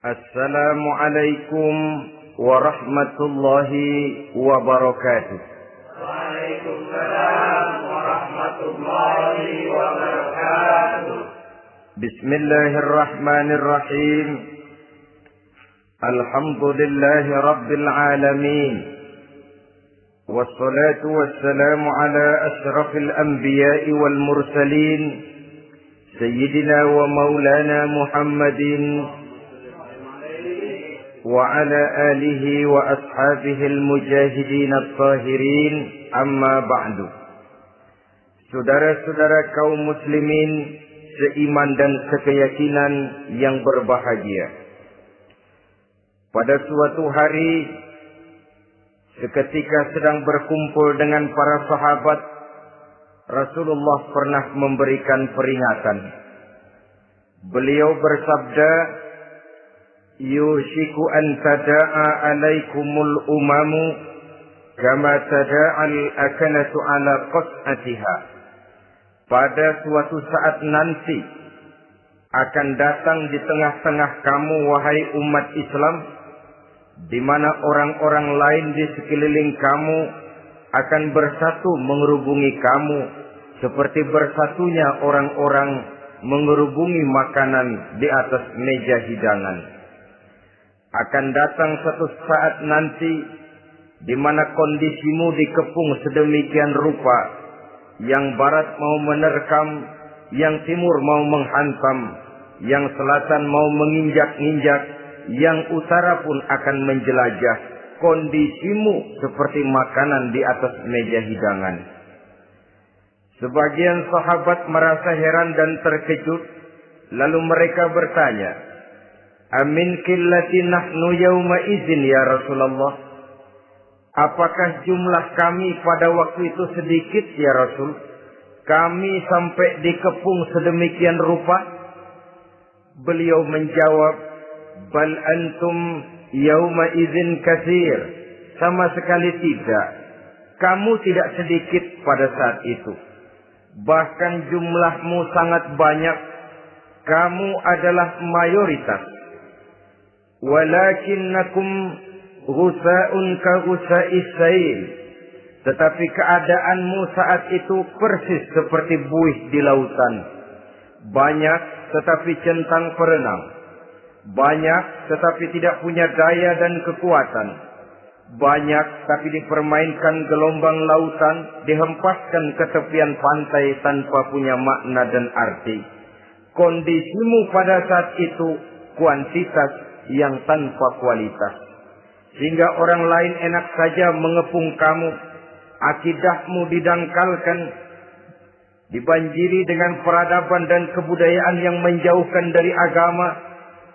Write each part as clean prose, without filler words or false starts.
Assalamualaikum warahmatullahi wabarakatuh. Waalaikumsalam warahmatullahi wabarakatuh. Bismillahirrahmanirrahim. Alhamdulillahi rabbil alamin. Wassalatu wassalamu ala ashrafil anbiya'i wal mursalin. Sayyidina wa maulana Muhammadin وعلى آله وأصحابه المجاهدين الطاهرين أما بعد. Saudara-saudara kaum muslimin seiman dan sekeyakinan yang berbahagia. Pada suatu hari seketika sedang berkumpul dengan para sahabat, Rasulullah pernah memberikan peringatan. Beliau bersabda, yushiku an tada'a alaikumul umamu kama tada'al akanatu ala qas'atiha. Pada suatu saat nanti akan datang di tengah-tengah kamu wahai umat Islam, di mana orang-orang lain di sekeliling kamu akan bersatu mengerubungi kamu seperti bersatunya orang-orang mengerubungi makanan di atas meja hidangan. Akan datang satu saat nanti di mana kondisimu dikepung sedemikian rupa, yang barat mau menerkam, yang timur mau menghantam, yang selatan mau menginjak-injak, yang utara pun akan menjelajah. Kondisimu seperti makanan di atas meja hidangan. Sebagian sahabat merasa heran dan terkejut, lalu mereka bertanya, amin qillati nahnu yawma idzin ya Rasulullah. Apakah jumlah kami pada waktu itu sedikit ya Rasul? Kami sampai dikepung sedemikian rupa? Beliau menjawab, bal antum yawma idzin katsir. Sama sekali tidak. Kamu tidak sedikit pada saat itu. Bahkan jumlahmu sangat banyak. Kamu adalah mayoritas. Walakinnakum ghusa'un ka ghusa'is sail. Tetapi keadaanmu saat itu persis seperti buih di lautan. Banyak tetapi centang perenang. Banyak tetapi tidak punya daya dan kekuatan. Banyak tapi dipermainkan gelombang lautan, dihempaskan ke tepian pantai tanpa punya makna dan arti. Kondisimu pada saat itu kuantitas yang tanpa kualitas, sehingga orang lain enak saja mengepung kamu. Akidahmu didangkalkan, dibanjiri dengan peradaban dan kebudayaan yang menjauhkan dari agama.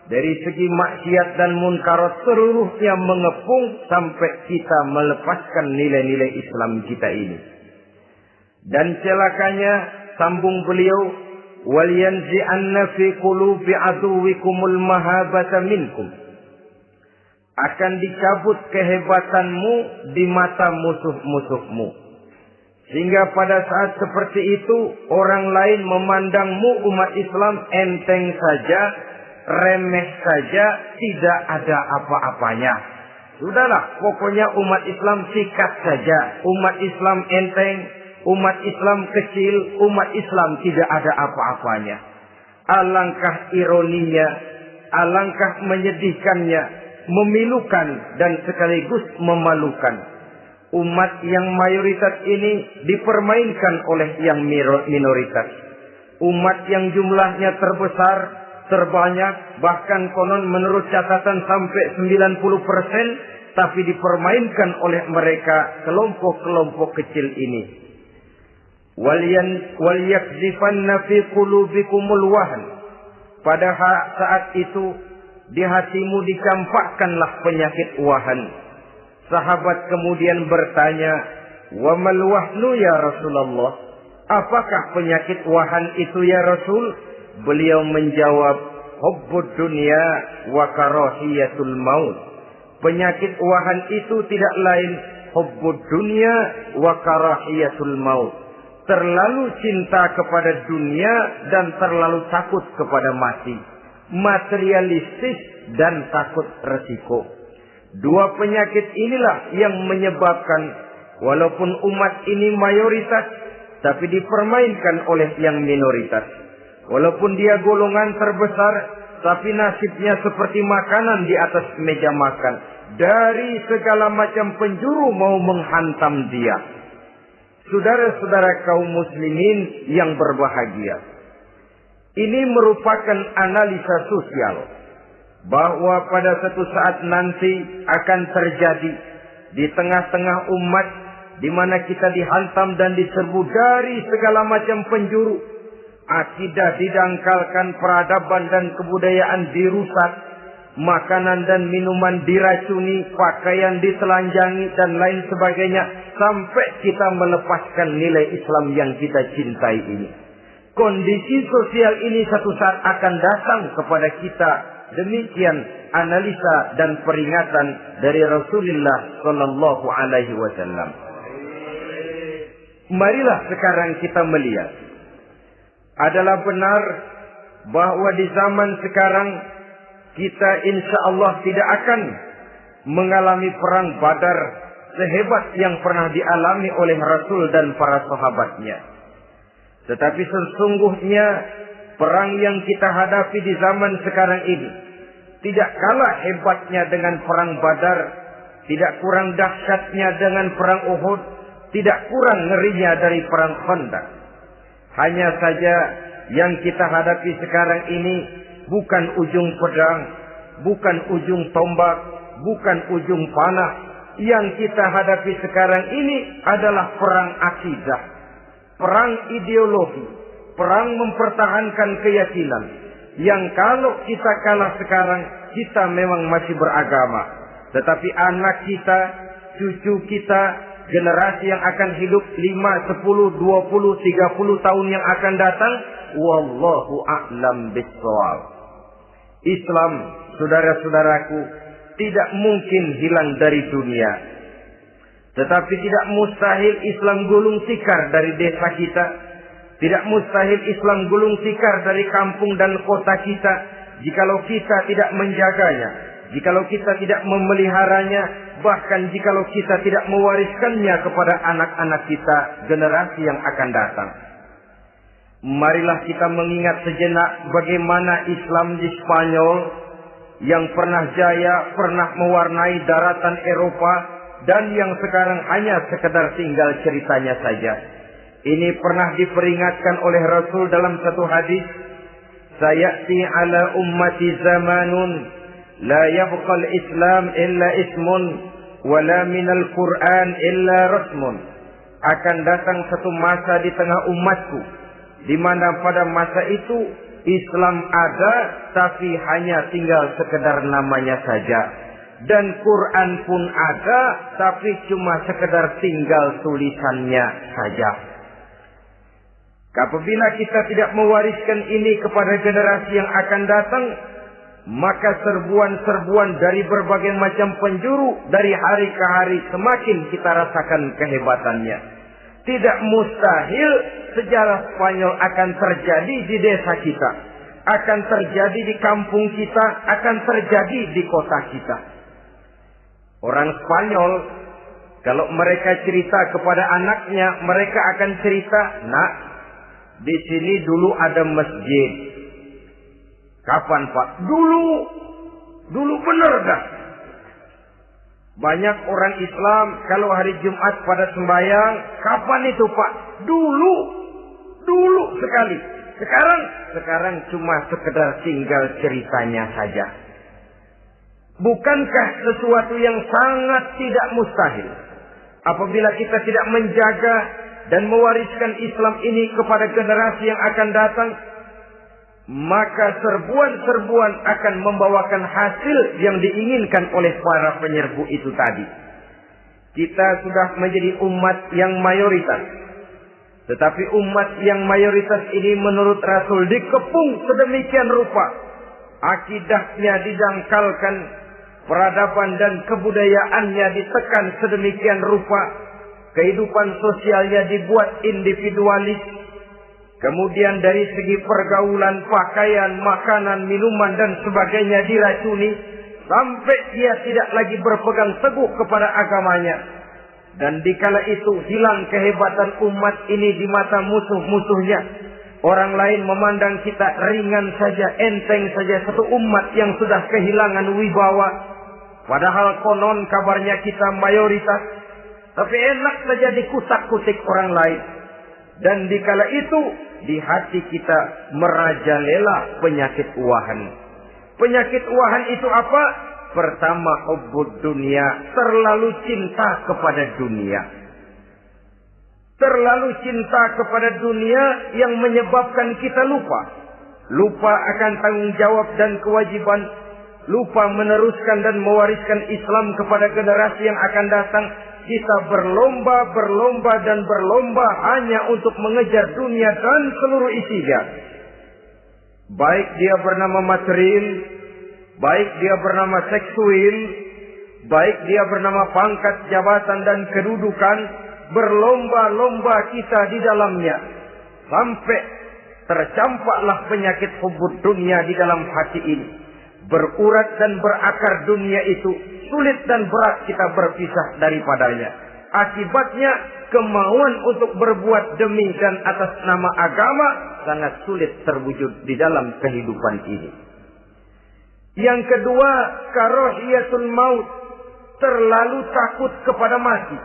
Dari segi maksiat dan munkarat seluruhnya mengepung sampai kita melepaskan nilai-nilai Islam kita ini. Dan celakanya, sambung beliau, wal yanzi'anna fi qulubi aduwikumul mahabata minkum. Akan dicabut kehebatanmu di mata musuh-musuhmu. Sehingga pada saat seperti itu orang lain memandangmu umat Islam enteng saja, remeh saja, tidak ada apa-apanya. Sudahlah, pokoknya umat Islam sikat saja. Umat Islam enteng, umat Islam kecil, umat Islam tidak ada apa-apanya. Alangkah ironinya, alangkah menyedihkannya, memilukan dan sekaligus memalukan. Umat yang mayoritas ini dipermainkan oleh yang minoritas. Umat yang jumlahnya terbesar, terbanyak, bahkan konon menurut catatan sampai 90%, tapi dipermainkan oleh mereka kelompok-kelompok kecil ini. Wal yakzifanna fi qulubikumul wahn. Pada saat itu di hatimu dicampakkanlah penyakit wahan. Sahabat kemudian bertanya, wa mal wahnu ya Rasulullah? Apakah penyakit wahan itu ya Rasul? Beliau menjawab, hubbud dunya wa karahiyatul maut. Penyakit wahan itu tidak lain hubbud dunya wa karahiyatul maut. Terlalu cinta kepada dunia dan terlalu takut kepada mati. Materialistis dan takut resiko. Dua penyakit inilah yang menyebabkan walaupun umat ini mayoritas, tapi dipermainkan oleh yang minoritas. Walaupun dia golongan terbesar, tapi nasibnya seperti makanan di atas meja makan. Dari segala macam penjuru mau menghantam dia. Saudara-saudara kaum muslimin yang berbahagia, ini merupakan analisa sosial bahwa pada suatu saat nanti akan terjadi di tengah-tengah umat di mana kita dihantam dan diserbu dari segala macam penjuru. Akidah didangkalkan, peradaban dan kebudayaan dirusak, makanan dan minuman diracuni, pakaian ditelanjangi dan lain sebagainya, sampai kita melepaskan nilai Islam yang kita cintai ini. Kondisi sosial ini satu saat akan datang kepada kita. Demikian analisa dan peringatan dari Rasulullah Sallallahu Alaihi Wasallam. Marilah sekarang kita melihat, adalah benar bahwa di zaman sekarang kita insya Allah tidak akan mengalami perang Badar sehebat yang pernah dialami oleh Rasul dan para sahabatnya. Tetapi sesungguhnya perang yang kita hadapi di zaman sekarang ini tidak kalah hebatnya dengan perang Badar, tidak kurang dahsyatnya dengan perang Uhud, tidak kurang ngerinya dari perang Khandaq. Hanya saja yang kita hadapi sekarang ini bukan ujung pedang, bukan ujung tombak, bukan ujung panah. Yang kita hadapi sekarang ini adalah perang akidah, perang ideologi, perang mempertahankan keyakinan. Yang kalau kita kalah sekarang, kita memang masih beragama. Tetapi anak kita, cucu kita, generasi yang akan hidup 5, 10, 20, 30 tahun yang akan datang, wallahu a'lam bissawab. Islam, saudara-saudaraku, tidak mungkin hilang dari dunia. Tetapi tidak mustahil Islam gulung tikar dari desa kita. Tidak mustahil Islam gulung tikar dari kampung dan kota kita, jikalau kita tidak menjaganya, jikalau kita tidak memeliharanya, bahkan jikalau kita tidak mewariskannya kepada anak-anak kita, generasi yang akan datang. Marilah kita mengingat sejenak bagaimana Islam di Spanyol yang pernah jaya, pernah mewarnai daratan Eropa, dan yang sekarang hanya sekedar tinggal ceritanya saja. Ini pernah diperingatkan oleh Rasul dalam satu hadis, "Sayati ala ummati zamanun la yabqal Islam illa ismun wala minal Quran illa rasmun." Akan datang satu masa di tengah umatku di mana pada masa itu Islam ada tapi hanya tinggal sekedar namanya saja, dan Quran pun ada tapi cuma sekedar tinggal tulisannya saja. Apabila kita tidak mewariskan ini kepada generasi yang akan datang, maka serbuan-serbuan dari berbagai macam penjuru dari hari ke hari semakin kita rasakan kehebatannya. Tidak mustahil sejarah Spanyol akan terjadi di desa kita, akan terjadi di kampung kita, akan terjadi di kota kita. Orang Spanyol, kalau mereka cerita kepada anaknya, mereka akan cerita, "Nak, di sini dulu ada masjid." "Kapan, Pak?" Dulu benar dah. Banyak orang Islam kalau hari Jumat pada sembahyang, "Kapan itu, Pak?" Dulu sekali. Sekarang cuma sekedar tinggal ceritanya saja. Bukankah sesuatu yang sangat tidak mustahil apabila kita tidak menjaga dan mewariskan Islam ini kepada generasi yang akan datang, maka serbuan-serbuan akan membawakan hasil yang diinginkan oleh para penyerbu itu tadi. Kita sudah menjadi umat yang mayoritas, tetapi umat yang mayoritas ini menurut Rasul dikepung sedemikian rupa, akidahnya didangkalkan, peradaban dan kebudayaannya ditekan sedemikian rupa, kehidupan sosialnya dibuat individualis. Kemudian dari segi pergaulan, pakaian, makanan, minuman dan sebagainya diracuni. Sampai dia tidak lagi berpegang teguh kepada agamanya. Dan dikala itu hilang kehebatan umat ini di mata musuh-musuhnya. Orang lain memandang kita ringan saja, enteng saja, satu umat yang sudah kehilangan wibawa. Padahal konon kabarnya kita mayoritas. Tapi enak saja dikutak-kutik orang lain. Dan dikala itu di hati kita merajalela penyakit uahan. Penyakit uahan itu apa? Pertama, hubbud dunia, terlalu cinta kepada dunia. Terlalu cinta kepada dunia yang menyebabkan kita lupa. Lupa akan tanggung jawab dan kewajiban. Lupa meneruskan dan mewariskan Islam kepada generasi yang akan datang. Kita berlomba dan berlomba hanya untuk mengejar dunia dan seluruh isinya. Baik dia bernama material, baik dia bernama seksual, baik dia bernama pangkat, jabatan dan kedudukan, berlomba-lomba kita di dalamnya. Sampai tercampaklah penyakit hubbud dunia di dalam hati ini. Berurat dan berakar dunia itu, sulit dan berat kita berpisah daripadanya. Akibatnya kemauan untuk berbuat demi dan atas nama agama sangat sulit terwujud di dalam kehidupan ini. Yang kedua, karahiyatul maut, terlalu takut kepada mati.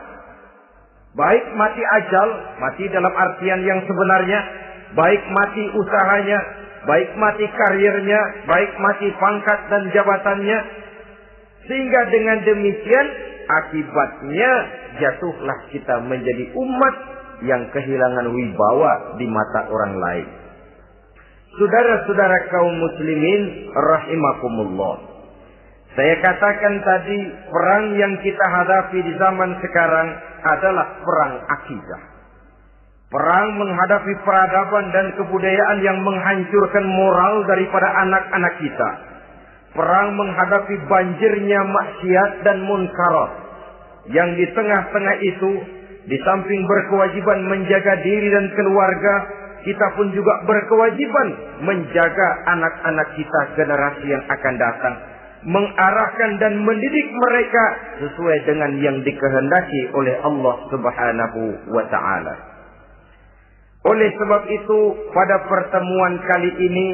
Baik mati ajal, mati dalam artian yang sebenarnya, baik mati usahanya, baik mati karirnya, baik mati pangkat dan jabatannya. Sehingga dengan demikian akibatnya jatuhlah kita menjadi umat yang kehilangan wibawa di mata orang lain. Saudara-saudara kaum muslimin rahimakumullah. Saya katakan tadi, perang yang kita hadapi di zaman sekarang adalah perang akidah. Perang menghadapi peradaban dan kebudayaan yang menghancurkan moral daripada anak-anak kita. Perang menghadapi banjirnya maksiat dan munkarat. Yang di tengah-tengah itu, di samping berkewajiban menjaga diri dan keluarga, kita pun juga berkewajiban menjaga anak-anak kita generasi yang akan datang. Mengarahkan dan mendidik mereka sesuai dengan yang dikehendaki oleh Allah Subhanahu wa ta'ala. Oleh sebab itu, pada pertemuan kali ini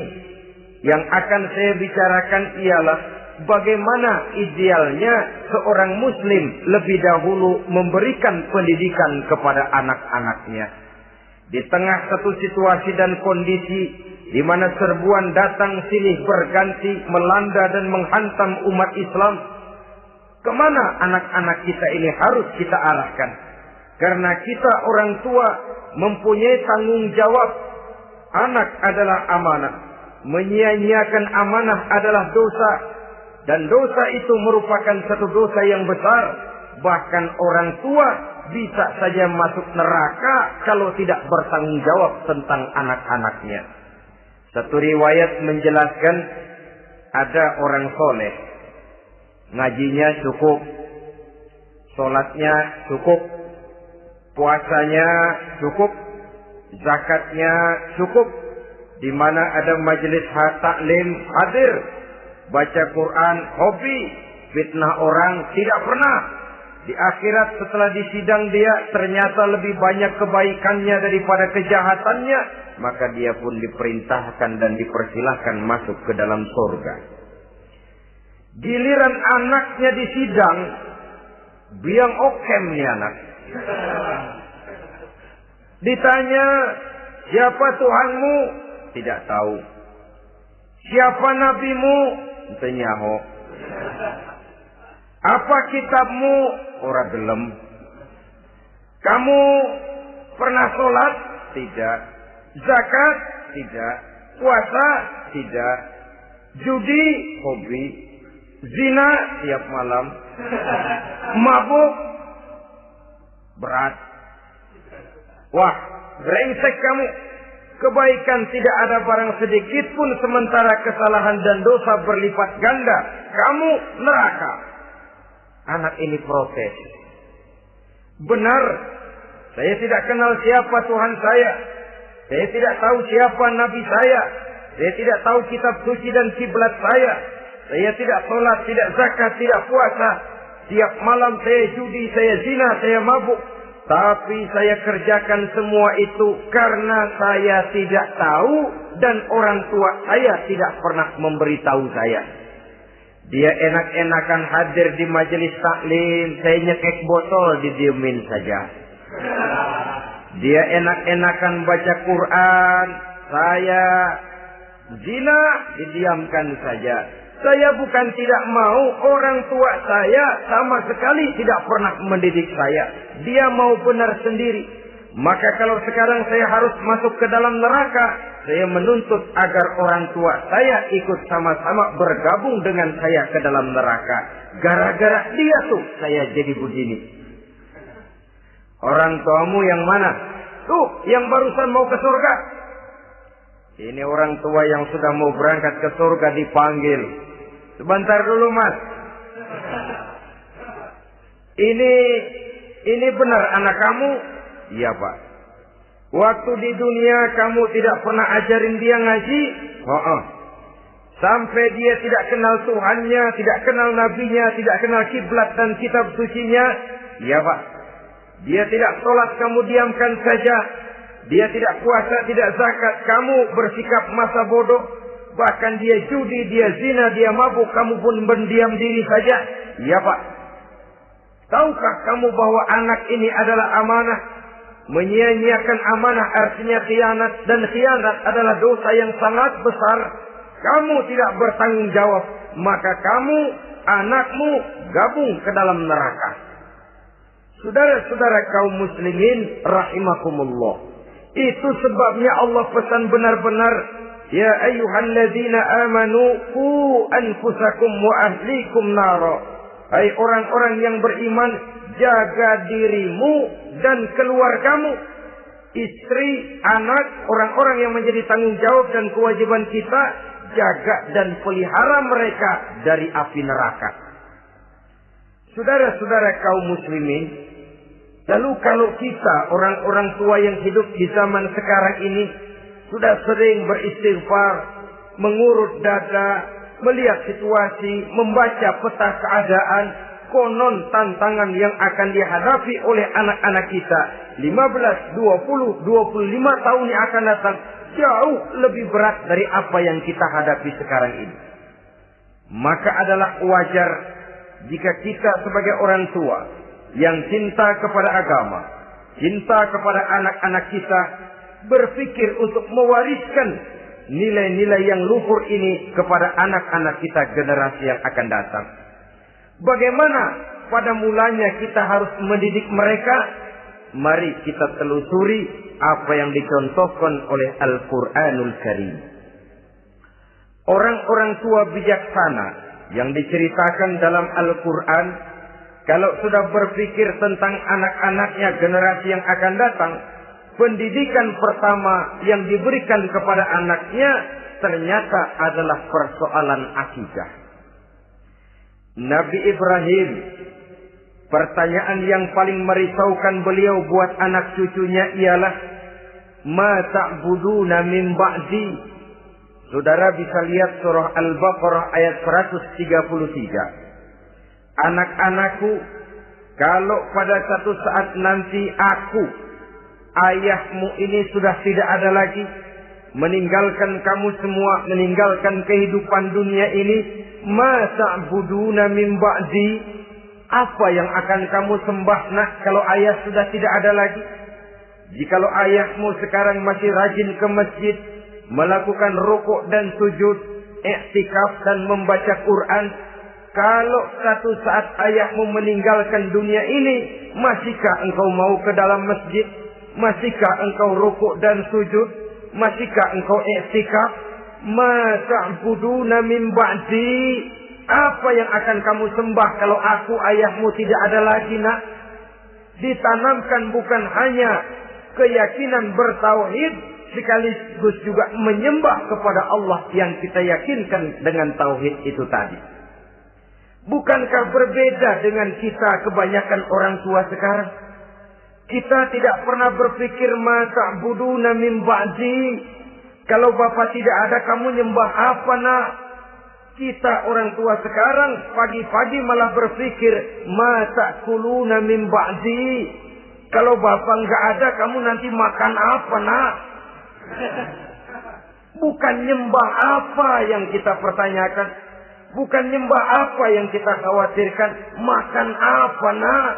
yang akan saya bicarakan ialah bagaimana idealnya seorang muslim lebih dahulu memberikan pendidikan kepada anak-anaknya. Di tengah satu situasi dan kondisi di mana serbuan datang silih berganti melanda dan menghantam umat Islam, kemana anak-anak kita ini harus kita arahkan? Karena kita orang tua mempunyai tanggung jawab. Anak adalah amanah. Menyia-nyiakan amanah adalah dosa. Dan dosa itu merupakan satu dosa yang besar. Bahkan orang tua bisa saja masuk neraka kalau tidak bertanggung jawab tentang anak-anaknya. Satu riwayat menjelaskan ada orang soleh. Ngajinya cukup. Sholatnya cukup. Puasanya cukup, zakatnya cukup, di mana ada majelis taklim hadir, baca Quran hobi, fitnah orang tidak pernah. Di akhirat setelah disidang dia ternyata lebih banyak kebaikannya daripada kejahatannya, maka dia pun diperintahkan dan dipersilahkan masuk ke dalam surga. Giliran anaknya disidang, biang okem nih anak. Ditanya, siapa Tuhanmu? Tidak tahu. Siapa nabimu? Tenyaho. Apa kitabmu? Ora gelem. Kamu pernah sholat? Tidak. Zakat? Tidak. Puasa? Tidak. Judi? Hobi. Zina? Tiap malam. Mabuk? Berat. Wah, brengsek kamu. Kebaikan tidak ada barang sedikit pun, sementara kesalahan dan dosa berlipat ganda. Kamu neraka. Anak ini protes. Benar, saya tidak kenal siapa Tuhan saya. Saya tidak tahu siapa nabi saya. Saya tidak tahu kitab suci dan kiblat saya. Saya tidak sholat, tidak zakat, tidak puasa. Tiap malam saya judi, saya zina, saya mabuk. Tapi saya kerjakan semua itu karena saya tidak tahu dan orang tua saya tidak pernah memberitahu saya. Dia enak-enakan hadir di majelis taklim, saya nyekek botol, didiemin saja. Dia enak-enakan baca Quran, saya zina, didiamkan saja. Saya bukan tidak mau, orang tua saya sama sekali tidak pernah mendidik saya. Dia mau benar sendiri. Maka kalau sekarang saya harus masuk ke dalam neraka, saya menuntut agar orang tua saya ikut sama-sama bergabung dengan saya ke dalam neraka. Gara-gara dia tuh saya jadi begini. Orang tuamu yang mana? Tuh, yang barusan mau ke surga. Ini orang tua yang sudah mau berangkat ke surga dipanggil. Sebentar dulu, Mas. Ini benar anak kamu? Iya, Pak. Waktu di dunia kamu tidak pernah ajarin dia ngaji? Sampai dia tidak kenal Tuhannya, tidak kenal nabinya, tidak kenal kiblat dan kitab sucinya? Iya, Pak. Dia tidak sholat, kamu diamkan saja. Dia tidak puasa, tidak zakat, kamu bersikap masa bodoh. Bahkan dia judi, dia zina, dia mabuk, kamu pun berdiam diri saja. Iya, Pak. Tahukah kamu bahwa anak ini adalah amanah? Menyia-nyiakan amanah artinya khianat. Dan khianat adalah dosa yang sangat besar. Kamu tidak bertanggung jawab. Maka kamu, anakmu, gabung ke dalam neraka. Saudara-saudara kaum muslimin rahimakumullah. Itu sebabnya Allah pesan benar-benar, ya ayyuhalladzina amanu qu anfusakum wa ahlikum nara. Hai orang-orang yang beriman, jaga dirimu dan keluargamu, istri, anak, orang-orang yang menjadi tanggung jawab dan kewajiban kita, jaga dan pelihara mereka dari api neraka. Saudara-saudara kaum muslimin, lalu kalau kita orang-orang tua yang hidup di zaman sekarang ini sudah sering beristighfar, mengurut dada, melihat situasi, membaca peta keadaan, konon tantangan yang akan dihadapi oleh anak-anak kita 15, 20, 25 tahun yang akan datang jauh lebih berat dari apa yang kita hadapi sekarang ini. Maka adalah wajar jika kita sebagai orang tua yang cinta kepada agama, cinta kepada anak-anak kita, berpikir untuk mewariskan nilai-nilai yang luhur ini kepada anak-anak kita generasi yang akan datang. Bagaimana pada mulanya kita harus mendidik mereka? Mari kita telusuri apa yang dicontohkan oleh Al-Quranul Karim. Orang-orang tua bijaksana yang diceritakan dalam Al-Quran, kalau sudah berpikir tentang anak-anaknya generasi yang akan datang, pendidikan pertama yang diberikan kepada anaknya ternyata adalah persoalan akidah. Nabi Ibrahim, pertanyaan yang paling merisaukan beliau buat anak cucunya ialah, ma ta'buduna min ba'di. Saudara bisa lihat surah Al-Baqarah ayat 133. Anak-anakku, kalau pada satu saat nanti aku, ayahmu ini sudah tidak ada lagi, meninggalkan kamu semua, meninggalkan kehidupan dunia ini, ma ta'buduna min ba'di, apa yang akan kamu sembah nak kalau ayah sudah tidak ada lagi? Jikalau ayahmu sekarang masih rajin ke masjid, melakukan rukuk dan sujud, i'tikaf dan membaca Quran, kalau satu saat ayahmu meninggalkan dunia ini, masihkah engkau mau ke dalam masjid? Masihkah engkau rukuk dan sujud? Masihkah engkau i'tikaf? Ma ta'buduna min ba'di, apa yang akan kamu sembah kalau aku ayahmu tidak ada lagi nak? Ditanamkan bukan hanya keyakinan bertauhid, sekaligus juga menyembah kepada Allah yang kita yakinkan dengan tauhid itu tadi. Bukankah berbeda dengan kita kebanyakan orang tua sekarang? Kita tidak pernah berpikir ma ta'buduna min ba'di. Kalau bapak tidak ada, kamu nyembah apa nak? Kita orang tua sekarang pagi-pagi malah berpikir ma ta'kuluna min ba'di. Kalau bapak nggak ada, kamu nanti makan apa nak? Bukan nyembah apa yang kita pertanyakan, bukan nyembah apa yang kita khawatirkan, makan apa nak?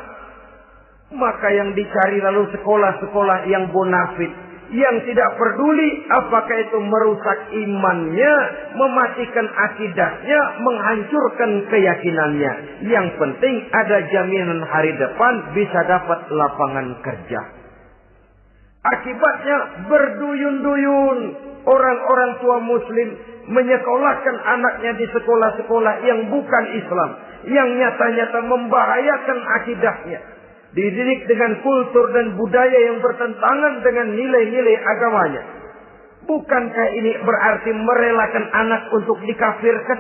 Maka yang dicari lalu sekolah-sekolah yang bonafit, yang tidak peduli apakah itu merusak imannya, mematikan akidahnya, menghancurkan keyakinannya. Yang penting ada jaminan hari depan bisa dapat lapangan kerja. Akibatnya berduyun-duyun orang-orang tua muslim menyekolahkan anaknya di sekolah-sekolah yang bukan Islam, yang nyata-nyata membahayakan akidahnya. Dididik dengan kultur dan budaya yang bertentangan dengan nilai-nilai agamanya. Bukankah ini berarti merelakan anak untuk dikafirkan?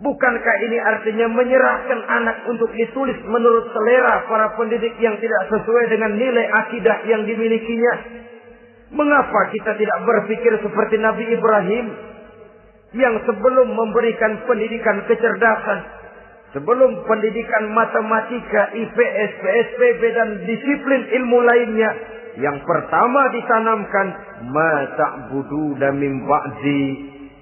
Bukankah ini artinya menyerahkan anak untuk ditulis menurut selera para pendidik yang tidak sesuai dengan nilai akidah yang dimilikinya? Mengapa kita tidak berpikir seperti Nabi Ibrahim yang sebelum memberikan pendidikan kecerdasan, sebelum pendidikan matematika, IPS, PSPB dan disiplin ilmu lainnya, yang pertama ditanamkan ma ta'buduna min ba'di.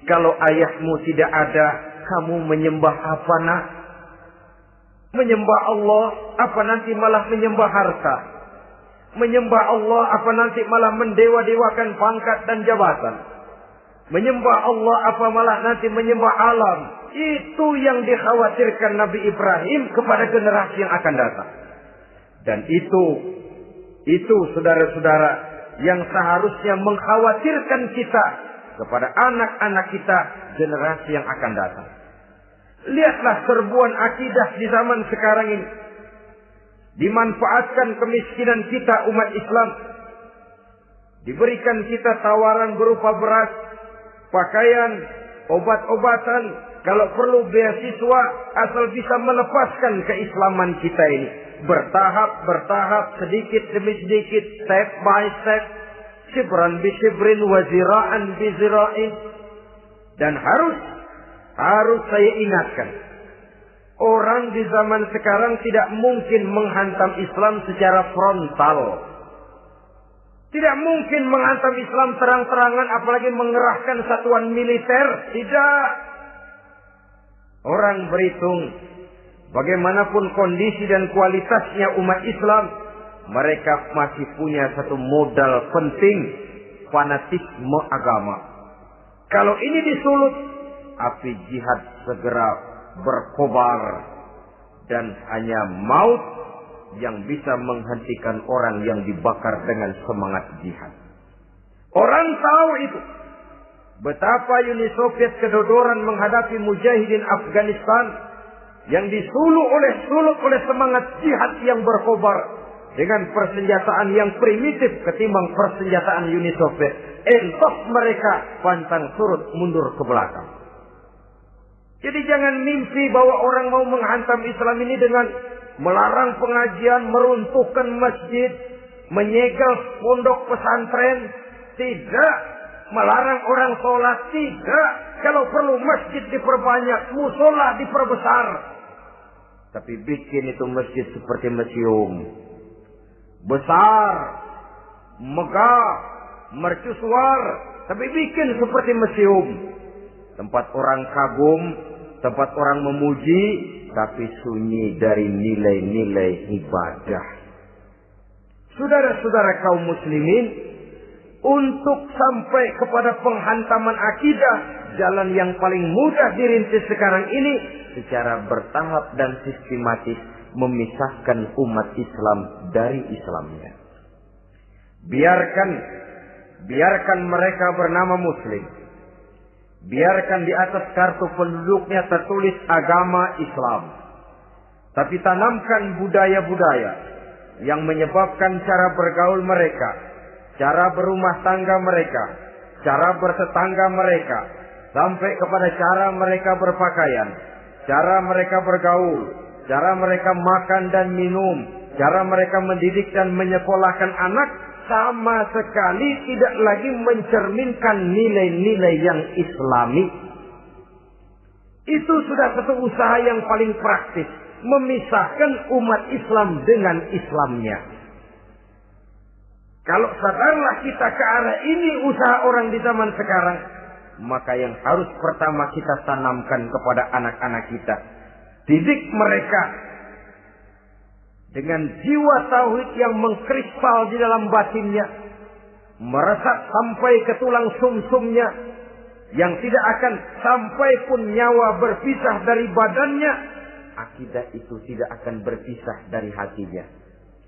Kalau ayahmu tidak ada, kamu menyembah apa nak? Menyembah Allah, apa nanti malah menyembah harta? Menyembah Allah, apa nanti malah mendewa-dewakan pangkat dan jabatan? Menyembah Allah, apa malah nanti menyembah alam? Itu yang dikhawatirkan Nabi Ibrahim kepada generasi yang akan datang. Dan itu saudara-saudara yang seharusnya mengkhawatirkan kita kepada anak-anak kita generasi yang akan datang. Lihatlah serbuan akidah di zaman sekarang ini. Dimanfaatkan kemiskinan kita umat Islam. Diberikan kita tawaran berupa beras, pakaian, obat-obatan, kalau perlu beasiswa, asal bisa melepaskan keislaman kita ini. Bertahap, sedikit demi sedikit, step by step, shibran bi shibrin wa zira'an bi zira'in. Dan harus saya ingatkan, orang di zaman sekarang tidak mungkin menghantam Islam secara frontal. Tidak mungkin menghantam Islam terang-terangan, apalagi mengerahkan satuan militer. Tidak. Orang berhitung, bagaimanapun kondisi dan kualitasnya umat Islam, mereka masih punya satu modal penting, fanatisme agama. Kalau ini disulut, api jihad segera berkobar, dan hanya maut yang bisa menghentikan orang yang dibakar dengan semangat jihad. Orang tahu itu. Betapa Uni Soviet kedodoran menghadapi mujahidin Afghanistan yang disulut oleh semangat jihad yang berkobar dengan persenjataan yang primitif ketimbang persenjataan Uni Soviet. Entos mereka pantang surut mundur ke belakang. Jadi jangan mimpi bahwa orang mau menghantam Islam ini dengan melarang pengajian, meruntuhkan masjid, menyegel pondok pesantren. Tidak. Melarang orang sholat. Tidak. Kalau perlu masjid diperbanyak, musola diperbesar. Tapi bikin itu masjid seperti museum. Besar, megah, mercusuar. Tapi bikin seperti museum. Tempat orang kagum, tempat orang memuji, tapi sunyi dari nilai-nilai ibadah. Saudara-saudara kaum muslimin, untuk sampai kepada penghantaman akidah, jalan yang paling mudah dirintis sekarang ini secara bertahap dan sistematis memisahkan umat Islam dari Islamnya. Biarkan mereka bernama Muslim. Biarkan di atas kartu penduduknya tertulis agama Islam. Tapi tanamkan budaya-budaya yang menyebabkan cara bergaul mereka, cara berumah tangga mereka, cara bertetangga mereka, sampai kepada cara mereka berpakaian, cara mereka bergaul, cara mereka makan dan minum, cara mereka mendidik dan menyekolahkan anak sama sekali tidak lagi mencerminkan nilai-nilai yang islami. Itu sudah satu usaha yang paling praktis, memisahkan umat Islam dengan Islamnya. Kalau sadarlah kita ke arah ini usaha orang di zaman sekarang, maka yang harus pertama kita tanamkan kepada anak-anak kita, didik mereka dengan jiwa tauhid yang mengkrispal di dalam batinnya, meresap sampai ke tulang sumsumnya, yang tidak akan sampai pun nyawa berpisah dari badannya. Akidah itu tidak akan berpisah dari hatinya.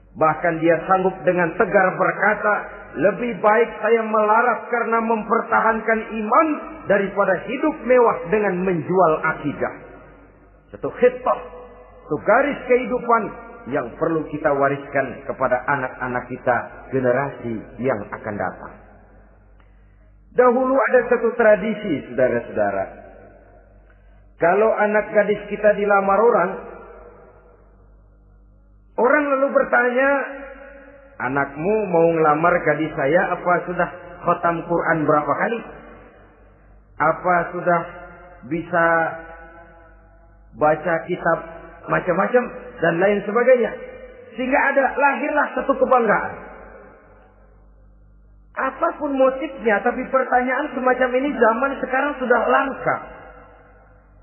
Bahkan dia sanggup dengan tegar berkata, lebih baik saya melarat karena mempertahankan iman daripada hidup mewah dengan menjual akidah. Satu khitbah, satu garis kehidupan yang perlu kita wariskan kepada anak-anak kita, generasi yang akan datang. Dahulu ada satu tradisi, saudara-saudara. Kalau anak gadis kita dilamar orang lalu bertanya, anakmu mau ngelamar gadis saya, apa sudah khatam Quran berapa kali? Apa sudah bisa baca kitab macam-macam dan lain sebagainya? Sehingga lahirlah satu kebanggaan. Apapun motifnya, tapi pertanyaan semacam ini zaman sekarang sudah langka.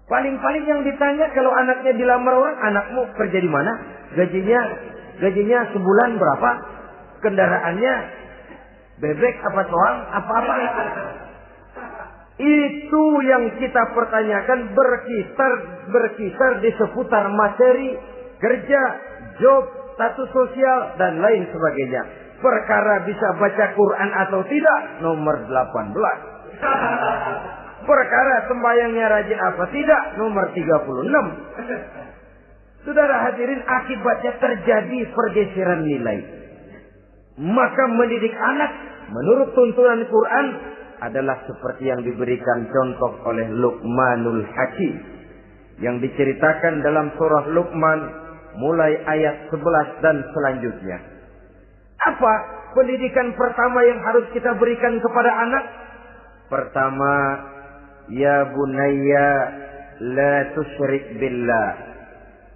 Paling-paling yang ditanya kalau anaknya dilamar orang, anakmu kerja di mana? Gajinya sebulan berapa? Kendaraannya bebek apa soang? Apa-apa. Itu yang kita pertanyakan, berkisar di seputar materi, kerja, job, status sosial, dan lain sebagainya. Perkara bisa baca Quran atau tidak, nomor 18. Perkara sembahyangnya rajin apa tidak, nomor 36. Saudara hadirin, akibatnya terjadi pergeseran nilai. Maka mendidik anak menurut tuntunan Quran adalah seperti yang diberikan contoh oleh Luqmanul Hakim, yang diceritakan dalam surah Luqman mulai ayat 11 dan selanjutnya. Apa pendidikan pertama yang harus kita berikan kepada anak? Pertama, ya bunayya la tusyrik billah.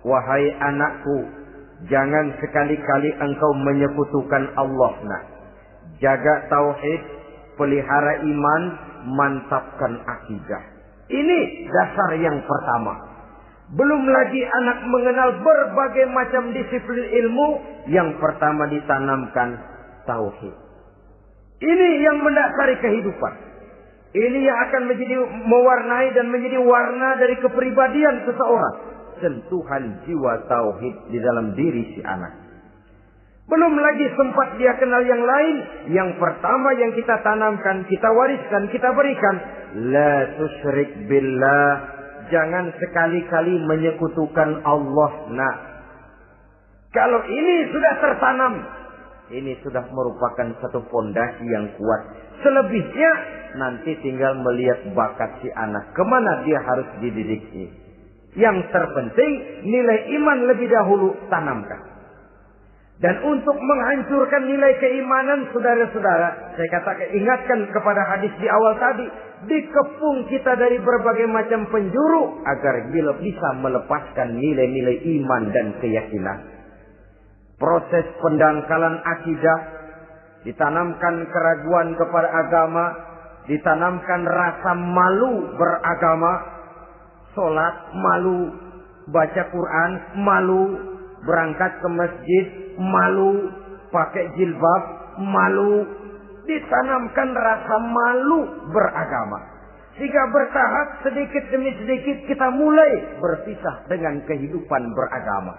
Wahai anakku, jangan sekali-kali engkau menyekutukan Allah. Nah, jaga tauhid, pelihara iman, mantapkan akidah. Ini dasar yang pertama. Belum lagi anak mengenal berbagai macam disiplin ilmu, yang pertama ditanamkan tauhid. Ini yang mendasari kehidupan. Ini yang akan menjadi mewarnai dan menjadi warna dari kepribadian seseorang. Sentuhan jiwa tauhid di dalam diri si anak. Belum lagi sempat dia kenal yang lain. Yang pertama yang kita tanamkan, kita wariskan, kita berikan, la tusyrik billah. Jangan sekali-kali menyekutukan Allah. Nah, kalau ini sudah tertanam, ini sudah merupakan satu fondasi yang kuat. Selebihnya nanti tinggal melihat bakat si anak, kemana dia harus dididik. Yang terpenting nilai iman lebih dahulu tanamkan. Dan untuk menghancurkan nilai keimanan, saudara-saudara, saya katakan, ingatkan kepada hadis di awal tadi, dikepung kita dari berbagai macam penjuru agar bisa melepaskan nilai-nilai iman dan keyakinan. Proses pendangkalan akidah, ditanamkan keraguan kepada agama, ditanamkan rasa malu beragama, sholat malu, baca Quran malu, berangkat ke masjid malu, pakai jilbab malu. Ditanamkan rasa malu beragama, sehingga bertahap sedikit demi sedikit kita mulai berpisah dengan kehidupan beragama.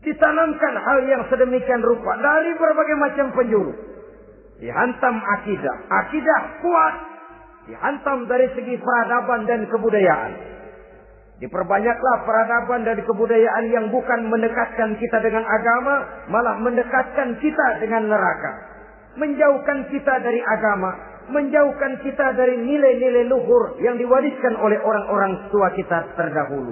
Ditanamkan hal yang sedemikian rupa dari berbagai macam penjuru. Dihantam akidah kuat, dihantam dari segi peradaban dan kebudayaan. Diperbanyaklah peradaban dan kebudayaan yang bukan mendekatkan kita dengan agama, malah mendekatkan kita dengan neraka. Menjauhkan kita dari agama, menjauhkan kita dari nilai-nilai luhur yang diwariskan oleh orang-orang tua kita terdahulu.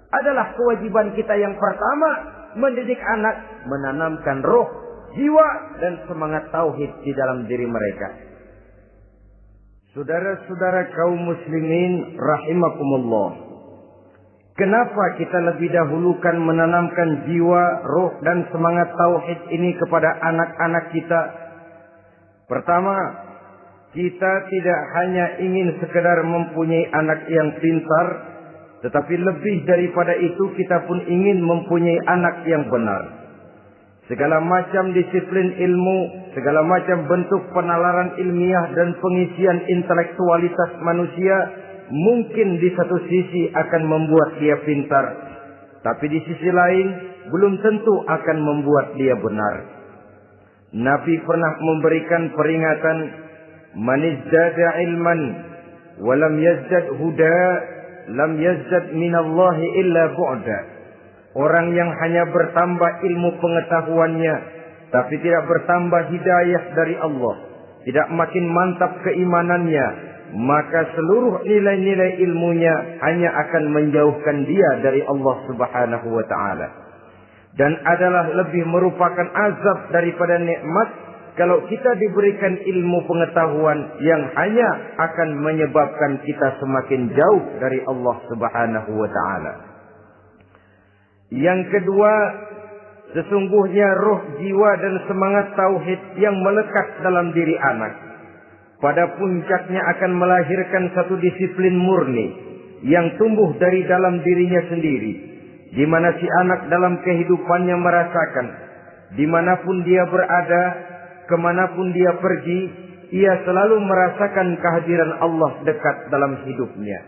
Adalah kewajiban kita yang pertama mendidik anak, menanamkan roh, jiwa, dan semangat tauhid di dalam diri mereka. Saudara-saudara kaum muslimin rahimakumullah. Kenapa kita lebih dahulukan menanamkan jiwa, roh, dan semangat tauhid ini kepada anak-anak kita? Pertama, kita tidak hanya ingin sekedar mempunyai anak yang pintar, tetapi lebih daripada itu kita pun ingin mempunyai anak yang benar. Segala macam disiplin ilmu, segala macam bentuk penalaran ilmiah dan pengisian intelektualitas manusia mungkin di satu sisi akan membuat dia pintar, tapi di sisi lain belum tentu akan membuat dia benar. Nabi pernah memberikan peringatan, "Man izdada ilman wa lam yazdad huda, lam yazdad minallahi illa bu'da." Orang yang hanya bertambah ilmu pengetahuannya, tapi tidak bertambah hidayah dari Allah, tidak makin mantap keimanannya, maka seluruh nilai-nilai ilmunya hanya akan menjauhkan dia dari Allah Subhanahu wa Ta'ala. Dan adalah lebih merupakan azab daripada nikmat kalau kita diberikan ilmu pengetahuan yang hanya akan menyebabkan kita semakin jauh dari Allah Subhanahu wa Ta'ala. Yang kedua, sesungguhnya roh, jiwa, dan semangat tauhid yang melekat dalam diri anak pada puncaknya akan melahirkan satu disiplin murni yang tumbuh dari dalam dirinya sendiri, di mana si anak dalam kehidupannya merasakan dimanapun dia berada, kemanapun dia pergi, ia selalu merasakan kehadiran Allah dekat dalam hidupnya.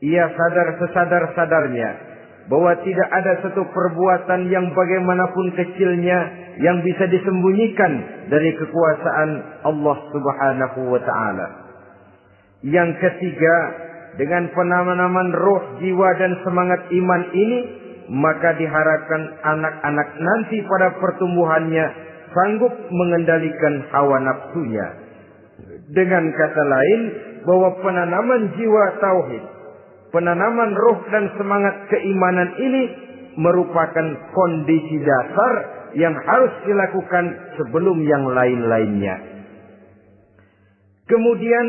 Ia sadar sesadar-sadarnya bahwa tidak ada satu perbuatan yang bagaimanapun kecilnya yang bisa disembunyikan dari kekuasaan Allah Subhanahu wa Ta'ala. Yang ketiga, dengan penanaman roh, jiwa, dan semangat iman ini, maka diharapkan anak-anak nanti pada pertumbuhannya sanggup mengendalikan hawa nafsunya. Dengan kata lain, bahwa penanaman jiwa tauhid, penanaman roh dan semangat keimanan ini merupakan kondisi dasar yang harus dilakukan sebelum yang lain-lainnya. Kemudian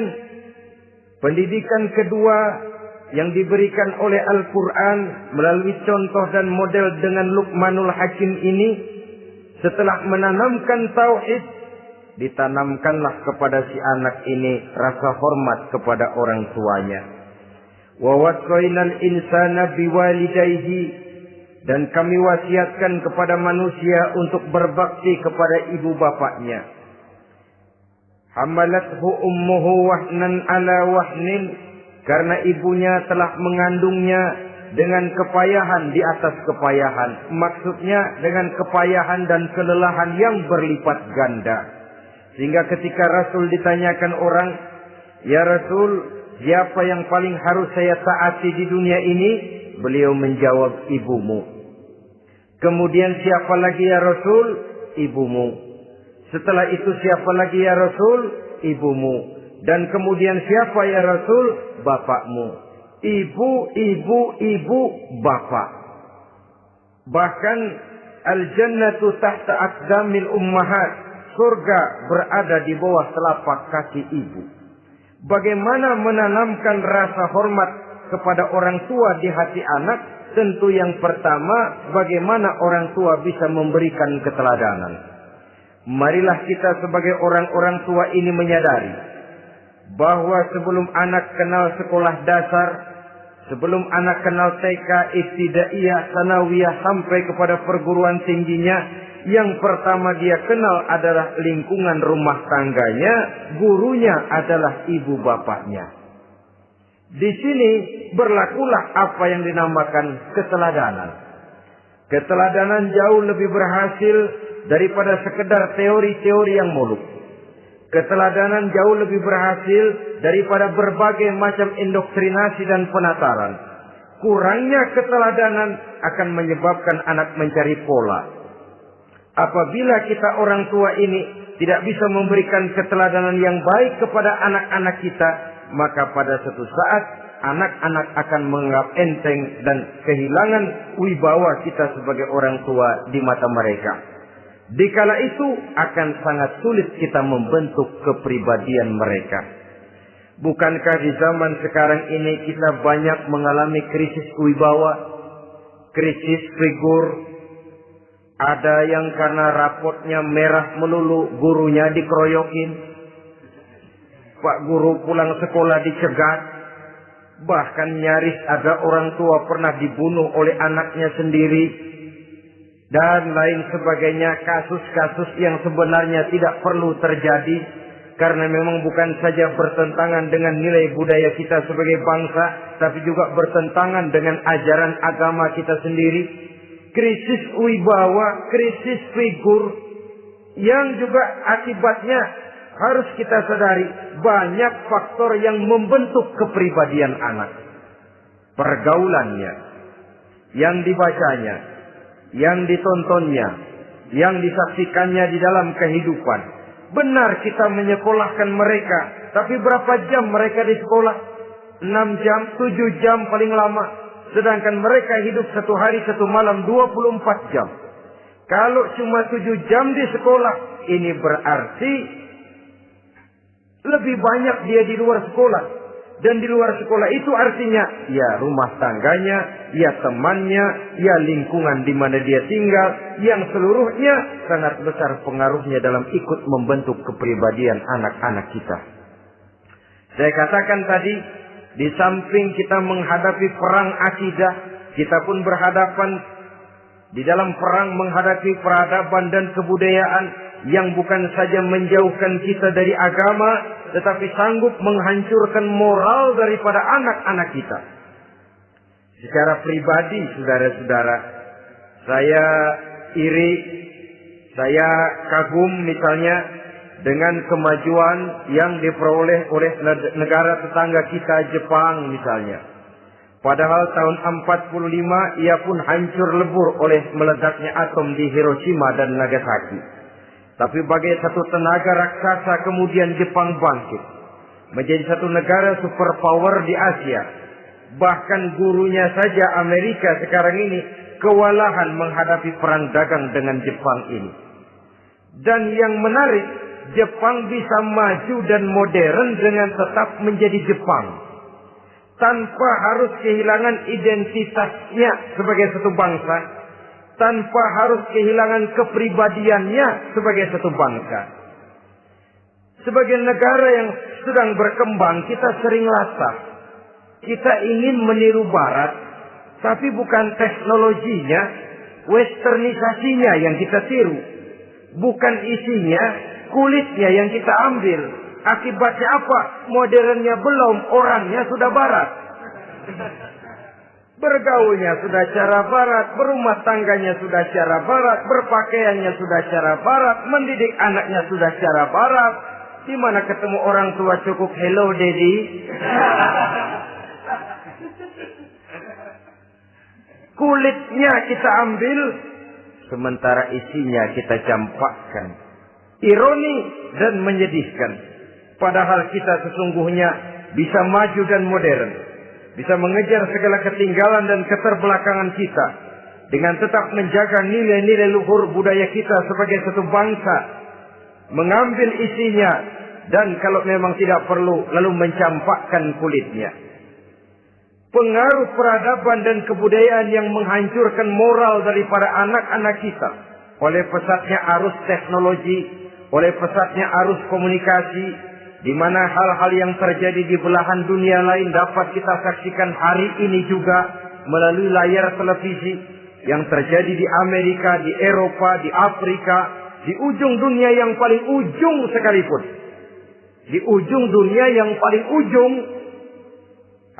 pendidikan kedua yang diberikan oleh Al-Quran melalui contoh dan model dengan Luqmanul Hakim ini, setelah menanamkan tauhid, ditanamkanlah kepada si anak ini rasa hormat kepada orang tuanya. Wa wasainal insana biwalidayhi, dan kami wasiatkan kepada manusia untuk berbakti kepada ibu bapaknya. Hamalathu ummuhu wahnan ala wahnin, karena ibunya telah mengandungnya dengan kepayahan di atas kepayahan. Maksudnya dengan kepayahan dan kelelahan yang berlipat ganda. Sehingga ketika Rasul ditanyakan orang, "Ya Rasul, siapa yang paling harus saya taati di dunia ini?" Beliau menjawab, "Ibumu." Kemudian, "Siapa lagi ya Rasul?" "Ibumu." Setelah itu, "Siapa lagi ya Rasul?" "Ibumu." Dan kemudian, "Siapa ya Rasul?" "Bapakmu." Ibu, ibu, ibu, bapak. Bahkan al-jannatu tahta aqdamil ummahat, surga berada di bawah telapak kaki ibu. Bagaimana menanamkan rasa hormat kepada orang tua di hati anak? Tentu yang pertama, bagaimana orang tua bisa memberikan keteladanan. Marilah kita sebagai orang-orang tua ini menyadari bahwa sebelum anak kenal sekolah dasar, sebelum anak kenal TK, ibtidaiyah, sanawiyah, sampai kepada perguruan tingginya, yang pertama dia kenal adalah lingkungan rumah tangganya, gurunya adalah ibu bapaknya. Di sini berlakulah apa yang dinamakan keteladanan. Keteladanan jauh lebih berhasil daripada sekedar teori-teori yang muluk. Keteladanan jauh lebih berhasil daripada berbagai macam indoktrinasi dan penataran. Kurangnya keteladanan akan menyebabkan anak mencari pola. Apabila kita orang tua ini tidak bisa memberikan keteladanan yang baik kepada anak-anak kita, maka pada suatu saat anak-anak akan menganggap enteng dan kehilangan wibawa kita sebagai orang tua di mata mereka. Dikala itu akan sangat sulit kita membentuk kepribadian mereka. Bukankah di zaman sekarang ini kita banyak mengalami krisis wibawa, krisis figur? Ada yang karena rapotnya merah melulu, gurunya dikeroyokin. Pak guru pulang sekolah dicegat. Bahkan nyaris ada orang tua pernah dibunuh oleh anaknya sendiri. Dan lain sebagainya, kasus-kasus yang sebenarnya tidak perlu terjadi. Karena memang bukan saja bertentangan dengan nilai budaya kita sebagai bangsa, tapi juga bertentangan dengan ajaran agama kita sendiri. Krisis wibawa, krisis figur, yang juga akibatnya harus kita sadari banyak faktor yang membentuk kepribadian anak. Pergaulannya, yang dibacanya, yang ditontonnya, yang disaksikannya di dalam kehidupan. Benar kita menyekolahkan mereka, tapi berapa jam mereka di sekolah? 6 jam, 7 jam paling lama. Sedangkan mereka hidup 1 hari 1 malam 24 jam. Kalau cuma 7 jam di sekolah, ini berarti lebih banyak dia di luar sekolah. Dan di luar sekolah itu artinya ya rumah tangganya, ya temannya, ya lingkungan di mana dia tinggal, yang seluruhnya sangat besar pengaruhnya dalam ikut membentuk kepribadian anak-anak kita. Saya katakan tadi, di samping kita menghadapi perang akidah, kita pun berhadapan di dalam perang menghadapi peradaban dan kebudayaan yang bukan saja menjauhkan kita dari agama, tetapi sanggup menghancurkan moral daripada anak-anak kita. Secara pribadi, saudara-saudara, saya iri, saya kagum misalnya dengan kemajuan yang diperoleh oleh negara tetangga kita, Jepang misalnya. Padahal tahun 45 ia pun hancur lebur oleh meledaknya atom di Hiroshima dan Nagasaki. Tapi bagai satu tenaga raksasa kemudian Jepang bangkit. Menjadi satu negara superpower di Asia. Bahkan gurunya saja Amerika sekarang ini kewalahan menghadapi perang dagang dengan Jepang ini. Dan yang menarik, Jepang bisa maju dan modern dengan tetap menjadi Jepang. Tanpa harus kehilangan identitasnya sebagai satu bangsa. Tanpa harus kehilangan kepribadiannya sebagai satu bangsa. Sebagai negara yang sedang berkembang, kita sering latah. Kita ingin meniru Barat, tapi bukan teknologinya, westernisasinya yang kita tiru. Bukan isinya, kulitnya yang kita ambil. Akibatnya apa? Modernnya belum, orangnya sudah Barat. Bergaulnya sudah cara Barat, berumah tangganya sudah cara Barat, berpakaiannya sudah cara Barat, mendidik anaknya sudah cara Barat. Di mana ketemu orang tua cukup hello daddy. Kulitnya kita ambil, sementara isinya kita campakkan. Ironi dan menyedihkan. Padahal kita sesungguhnya bisa maju dan modern. Bisa mengejar segala ketinggalan dan keterbelakangan kita. Dengan tetap menjaga nilai-nilai luhur budaya kita sebagai satu bangsa. Mengambil isinya. Dan kalau memang tidak perlu, lalu mencampakkan kulitnya. Pengaruh peradaban dan kebudayaan yang menghancurkan moral daripada anak-anak kita. Oleh pesatnya arus teknologi. Oleh pesatnya arus komunikasi. Di mana hal-hal yang terjadi di belahan dunia lain dapat kita saksikan hari ini juga melalui layar televisi. Yang terjadi di Amerika, di Eropa, di Afrika, di ujung dunia yang paling ujung sekalipun. Di ujung dunia yang paling ujung.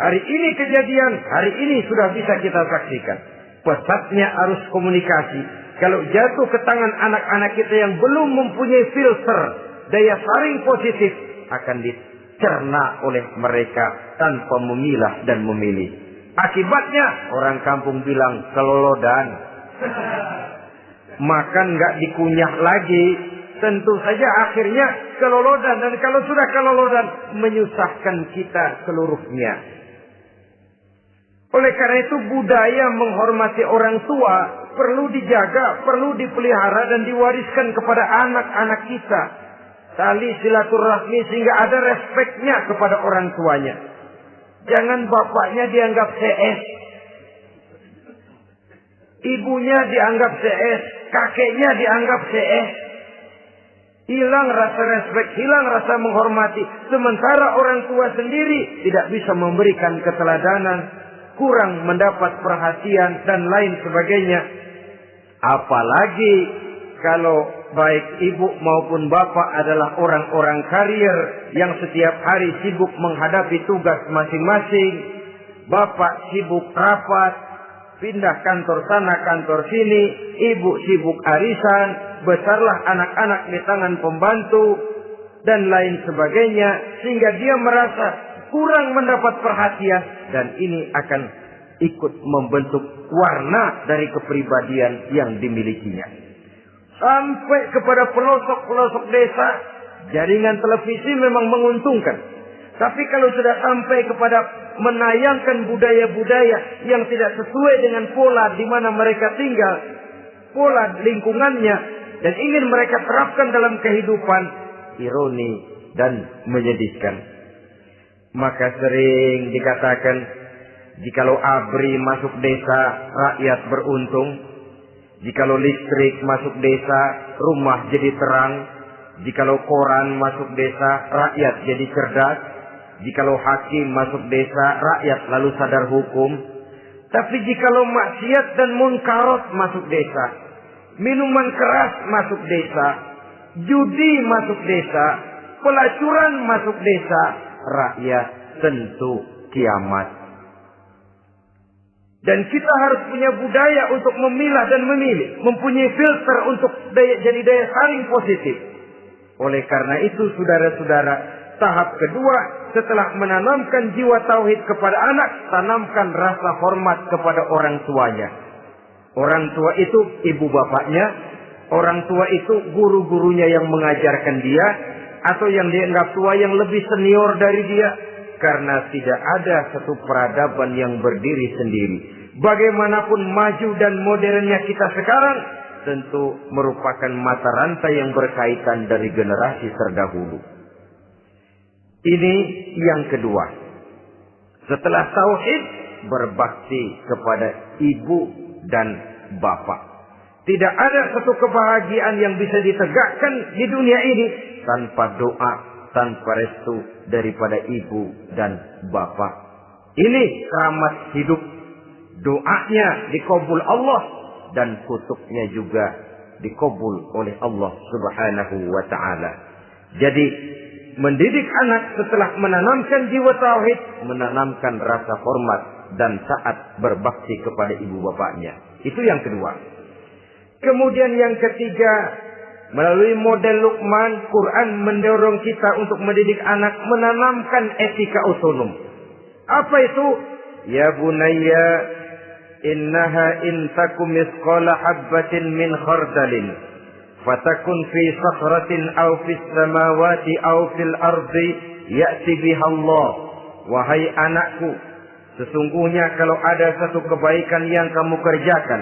Hari ini kejadian, hari ini sudah bisa kita saksikan. Pesatnya arus komunikasi. Kalau jatuh ke tangan anak-anak kita yang belum mempunyai filter, daya saring positif, akan dicerna oleh mereka tanpa memilah dan memilih. Akibatnya orang kampung bilang kelolodan. Makan nggak dikunyah lagi. Tentu saja akhirnya kelolodan. Dan kalau sudah kelolodan, menyusahkan kita seluruhnya. Oleh karena itu budaya menghormati orang tua perlu dijaga, perlu dipelihara dan diwariskan kepada anak-anak kita. Tali silaturahmi sehingga ada respeknya kepada orang tuanya. Jangan bapaknya dianggap CS, ibunya dianggap CS, kakeknya dianggap CS. Hilang rasa respek, hilang rasa menghormati. Sementara orang tua sendiri tidak bisa memberikan keteladanan, kurang mendapat perhatian dan lain sebagainya. Apalagi kalau baik ibu maupun bapak adalah orang-orang karier yang setiap hari sibuk menghadapi tugas masing-masing. Bapak sibuk rapat, pindah kantor sana kantor sini, ibu sibuk arisan, besarlah anak-anak di tangan pembantu dan lain sebagainya, sehingga dia merasa kurang mendapat perhatian, dan ini akan ikut membentuk warna dari kepribadian yang dimilikinya. Sampai kepada pelosok-pelosok desa, jaringan televisi memang menguntungkan. Tapi kalau sudah sampai kepada menayangkan budaya-budaya yang tidak sesuai dengan pola di mana mereka tinggal, pola lingkungannya, dan ingin mereka terapkan dalam kehidupan, ironi dan menyedihkan. Maka sering dikatakan, jikalau ABRI masuk desa, rakyat beruntung. Jikalau listrik masuk desa, rumah jadi terang. Jikalau koran masuk desa, rakyat jadi cerdas. Jikalau hakim masuk desa, rakyat lalu sadar hukum. Tapi jikalau maksiat dan munkarat masuk desa, minuman keras masuk desa, judi masuk desa, pelacuran masuk desa, rakyat tentu kiamat. Dan kita harus punya budaya untuk memilah dan memilih, mempunyai filter untuk jadi daya saring positif. Oleh karena itu, saudara-saudara, tahap kedua setelah menanamkan jiwa tauhid kepada anak, tanamkan rasa hormat kepada orang tuanya. Orang tua itu ibu bapaknya, orang tua itu guru-gurunya yang mengajarkan dia, atau yang dianggap tua yang lebih senior dari dia. Karena tidak ada satu peradaban yang berdiri sendiri. Bagaimanapun maju dan modernnya kita sekarang, tentu merupakan mata rantai yang berkaitan dari generasi terdahulu. Ini yang kedua. Setelah tauhid, berbakti kepada ibu dan bapak. Tidak ada satu kebahagiaan yang bisa ditegakkan di dunia ini tanpa doa, tanpa restu daripada ibu dan bapak. Ini rahmat hidup. Doanya dikabul Allah dan kutuknya juga dikabul oleh Allah Subhanahu wa ta'ala. Jadi mendidik anak setelah menanamkan jiwa tauhid, menanamkan rasa hormat dan taat berbakti kepada ibu bapaknya. Itu yang kedua. Kemudian yang ketiga, melalui model Luqman, Quran mendorong kita untuk mendidik anak menanamkan etika otonom. Apa itu? Ya bunayya, innaha in takum misqala habbatin min khardalin fatakun fi sakhratin aw fis samawati aw fil ardi ya'ti biha Allah. Wahai anakku, sesungguhnya kalau ada satu kebaikan yang kamu kerjakan,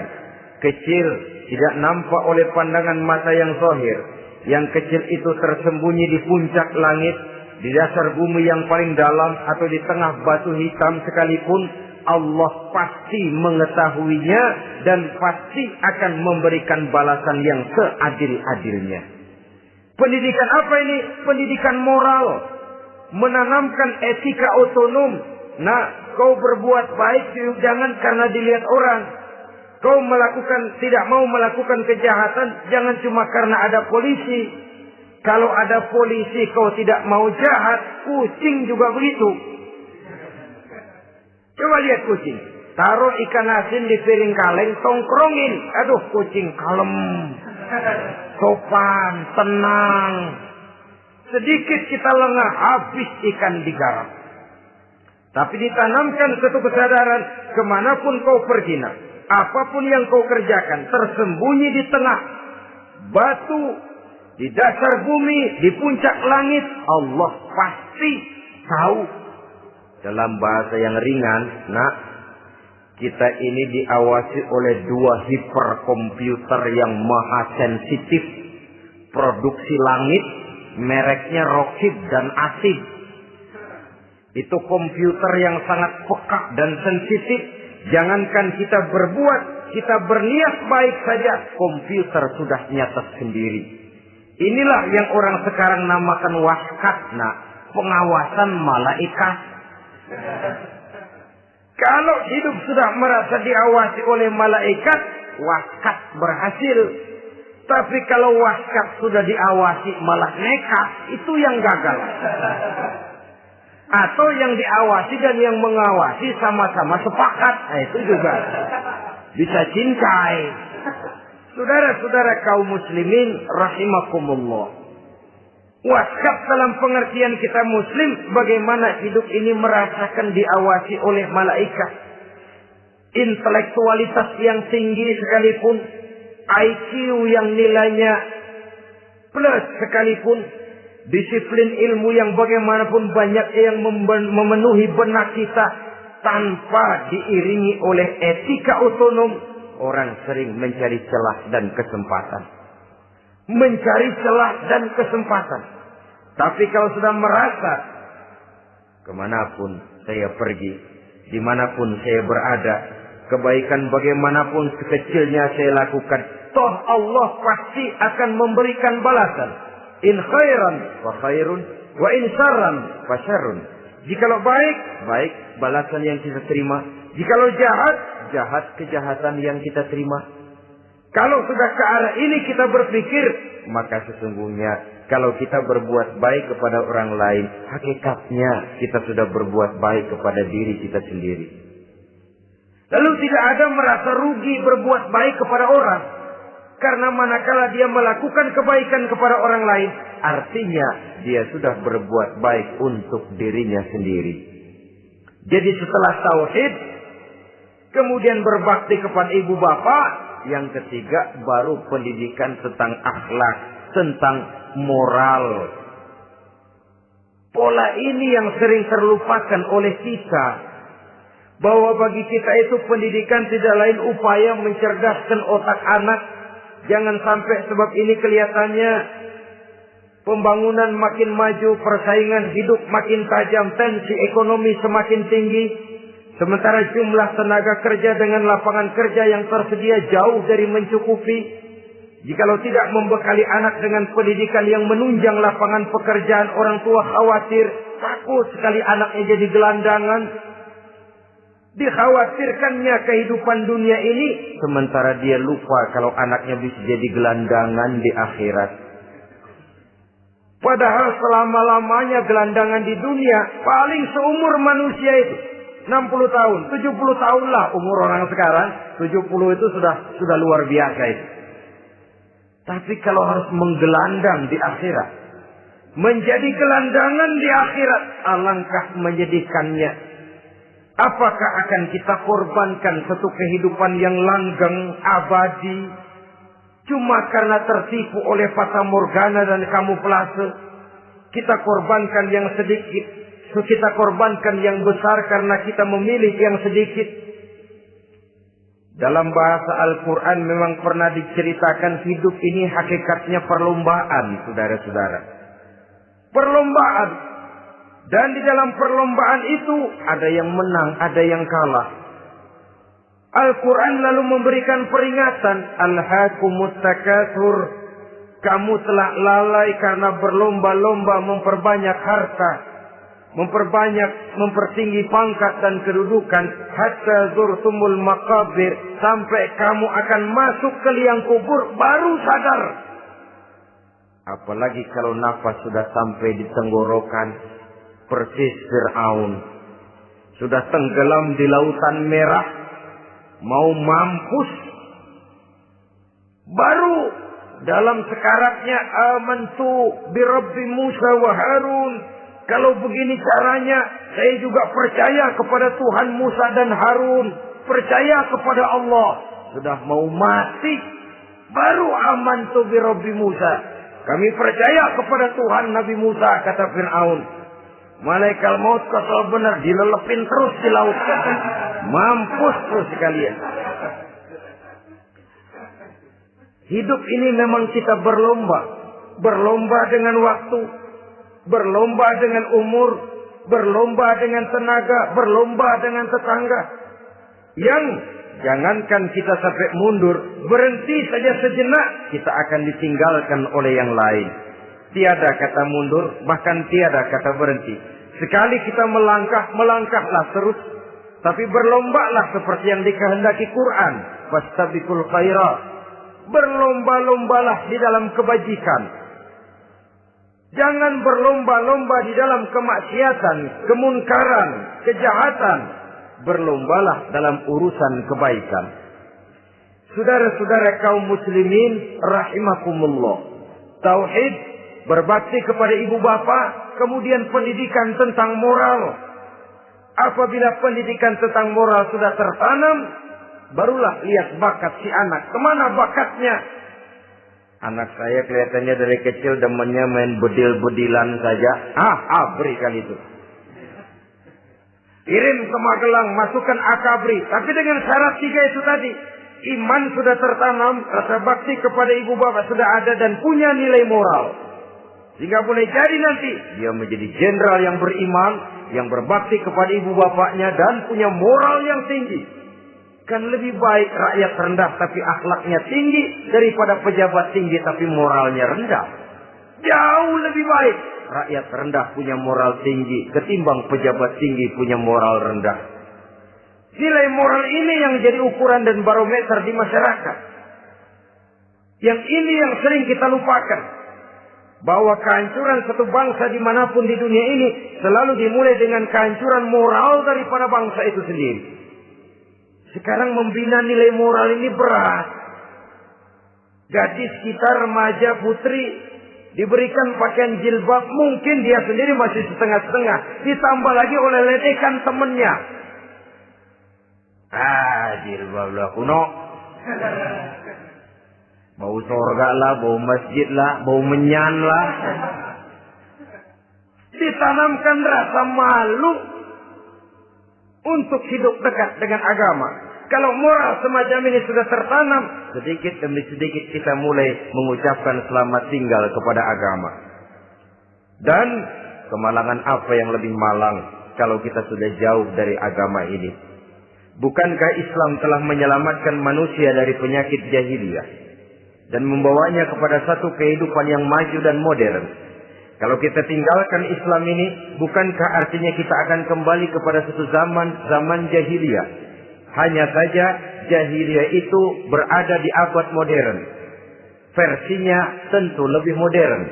kecil, tidak nampak oleh pandangan mata yang zahir, yang kecil itu tersembunyi di puncak langit, di dasar bumi yang paling dalam, atau di tengah batu hitam sekalipun, Allah pasti mengetahuinya dan pasti akan memberikan balasan yang seadil-adilnya. Pendidikan apa ini? Pendidikan moral. Menanamkan etika otonom. Nah, kau berbuat baik jangan karena dilihat orang. Kau tidak mau melakukan kejahatan jangan cuma karena ada polisi. Kalau ada polisi kau tidak mau jahat, kucing juga begitu. Coba lihat kucing. Taruh ikan asin di piring kaleng, tongkrongin. Aduh, kucing kalem, sopan, tenang. Sedikit kita lengah, habis ikan digarap. Tapi ditanamkan satu kesadaran, kemanapun kau pergi, apapun yang kau kerjakan, tersembunyi di tengah batu, di dasar bumi, di puncak langit, Allah pasti tahu. Dalam bahasa yang ringan, Kita ini diawasi oleh 2 hiperkomputer yang maha sensitif. Produksi langit, mereknya Rockheed dan Asid. Itu komputer yang sangat peka dan sensitif. Jangankan kita berbuat, kita berniat baik saja, komputer sudah nyatet sendiri. Inilah yang orang sekarang namakan waskat, pengawasan malaikat. Kalau hidup sudah merasa diawasi oleh malaikat, waskat berhasil. Tapi kalau waskat sudah diawasi malah nekat, itu yang gagal. Atau yang diawasi dan yang mengawasi sama-sama sepakat, itu juga bisa cincai. Saudara-saudara kaum muslimin rahimakumullah. Waskat dalam pengertian kita muslim, bagaimana hidup ini merasakan diawasi oleh malaikat. Intelektualitas yang tinggi sekalipun, IQ yang nilainya plus sekalipun, disiplin ilmu yang bagaimanapun banyak yang memenuhi benak kita tanpa diiringi oleh etika otonom, orang sering mencari celah dan kesempatan. Mencari celah dan kesempatan. Tapi kalau sudah merasa kemanapun saya pergi, dimanapun saya berada, kebaikan bagaimanapun sekecilnya saya lakukan, toh Allah pasti akan memberikan balasan. In khairan fa khairun, wa in syarran fa syarrun. Jikalau baik, baik balasan yang kita terima. Jikalau jahat, jahat kejahatan yang kita terima. Kalau sudah ke arah ini kita berpikir, maka sesungguhnya kalau kita berbuat baik kepada orang lain, hakikatnya kita sudah berbuat baik kepada diri kita sendiri. Lalu tidak ada merasa rugi berbuat baik kepada orang. Karena manakala dia melakukan kebaikan kepada orang lain, artinya dia sudah berbuat baik untuk dirinya sendiri. Jadi setelah tauhid, kemudian berbakti kepada ibu bapak, yang ketiga baru pendidikan tentang akhlak, tentang moral. Pola ini yang sering terlupakan oleh kita. Bahwa bagi kita itu pendidikan tidak lain upaya mencerdaskan otak anak. Jangan sampai sebab ini kelihatannya pembangunan makin maju, persaingan hidup makin tajam, tensi ekonomi semakin tinggi. Sementara jumlah tenaga kerja dengan lapangan kerja yang tersedia jauh dari mencukupi. Jikalau tidak membekali anak dengan pendidikan yang menunjang lapangan pekerjaan, orang tua khawatir, takut sekali anaknya jadi gelandangan. Dikhawatirkannya kehidupan dunia ini, sementara dia lupa kalau anaknya bisa jadi gelandangan di akhirat. Padahal selama-lamanya gelandangan di dunia paling seumur manusia itu 60 tahun, 70 tahun lah umur orang sekarang. 70 itu sudah luar biasa itu. Tapi kalau harus menggelandang di akhirat, menjadi gelandangan di akhirat, alangkah menyedihkannya. Apakah akan kita korbankan satu kehidupan yang langgeng, abadi, cuma karena tertipu oleh fata morgana dan kamuflase? Kita korbankan yang sedikit, kita korbankan yang besar karena kita memilih yang sedikit. Dalam bahasa Al-Quran memang pernah diceritakan hidup ini hakikatnya perlombaan, saudara-saudara. Perlombaan. Dan di dalam perlombaan itu ada yang menang, ada yang kalah. Al-Quran lalu memberikan peringatan. Alhaakumut takatsur. Kamu telah lalai karena berlomba-lomba memperbanyak harta. Mempertinggi pangkat dan kedudukan. Hatta zurtumul maqabir. Sampai kamu akan masuk ke liang kubur baru sadar. Apalagi kalau nafas sudah sampai di tenggorokan. Persis Fir'aun. Sudah tenggelam di lautan merah. Mau mampus. Baru dalam sekaratnya amantu bi Rabbi Musa wa Harun. Kalau begini caranya, saya juga percaya kepada Tuhan Musa dan Harun. Percaya kepada Allah. Sudah mau mati. Baru amantu bi Rabbi Musa. Kami percaya kepada Tuhan Nabi Musa, kata Fir'aun. Malaikat maut kesal benar, dilelepin terus di laut. Mampus tuh sekalian. Hidup ini memang kita berlomba. Berlomba dengan waktu. Berlomba dengan umur. Berlomba dengan tenaga. Berlomba dengan tetangga. Yang jangankan kita sampai mundur. Berhenti saja sejenak. Kita akan ditinggalkan oleh yang lain. Tiada kata mundur. Bahkan tiada kata berhenti. Sekali kita melangkah. Melangkahlah terus. Tapi berlombalah seperti yang dikehendaki Quran. Fastabiqul khairat. Berlomba-lombalah di dalam kebajikan. Jangan berlomba-lomba di dalam kemaksiatan, kemunkaran, kejahatan. Berlombalah dalam urusan kebaikan. Saudara-saudara kaum muslimin rahimakumullah. Tauhid, berbakti kepada ibu bapa, kemudian pendidikan tentang moral. Apabila pendidikan tentang moral sudah tertanam, barulah lihat bakat si anak. Kemana bakatnya? Anak saya kelihatannya dari kecil demennya main bedil-bedilan saja. Abri kali itu. Kirim ke Magelang, masukkan akabri. Tapi dengan syarat 3 itu tadi. Iman sudah tertanam, rasa bakti kepada ibu bapak sudah ada dan punya nilai moral. Sehingga boleh jadi nanti dia menjadi jenderal yang beriman, yang berbakti kepada ibu bapaknya dan punya moral yang tinggi. Kan lebih baik rakyat rendah tapi akhlaknya tinggi daripada pejabat tinggi tapi moralnya rendah. Jauh lebih baik rakyat rendah punya moral tinggi ketimbang pejabat tinggi punya moral rendah. Nilai moral ini yang jadi ukuran dan barometer di masyarakat. Yang ini yang sering kita lupakan. Bahwa kehancuran satu bangsa dimanapun di dunia ini selalu dimulai dengan kehancuran moral daripada bangsa itu sendiri. Sekarang membina nilai moral ini berat. Gadis kita, remaja, putri diberikan pakaian jilbab, mungkin dia sendiri masih setengah-setengah. Ditambah lagi oleh ledekan temennya. Jilbab lah kuno. Bau sorga lah, bau masjid lah, bau menyan lah. Ditanamkan rasa malu untuk hidup dekat dengan agama. Kalau moral semacam ini sudah tertanam, sedikit demi sedikit kita mulai mengucapkan selamat tinggal kepada agama. Dan kemalangan apa yang lebih malang kalau kita sudah jauh dari agama ini? Bukankah Islam telah menyelamatkan manusia dari penyakit jahiliyah dan membawanya kepada satu kehidupan yang maju dan modern? Kalau kita tinggalkan Islam ini, bukankah artinya kita akan kembali kepada satu zaman jahiliyah? Hanya saja jahiliyah itu berada di abad modern. Versinya tentu lebih modern.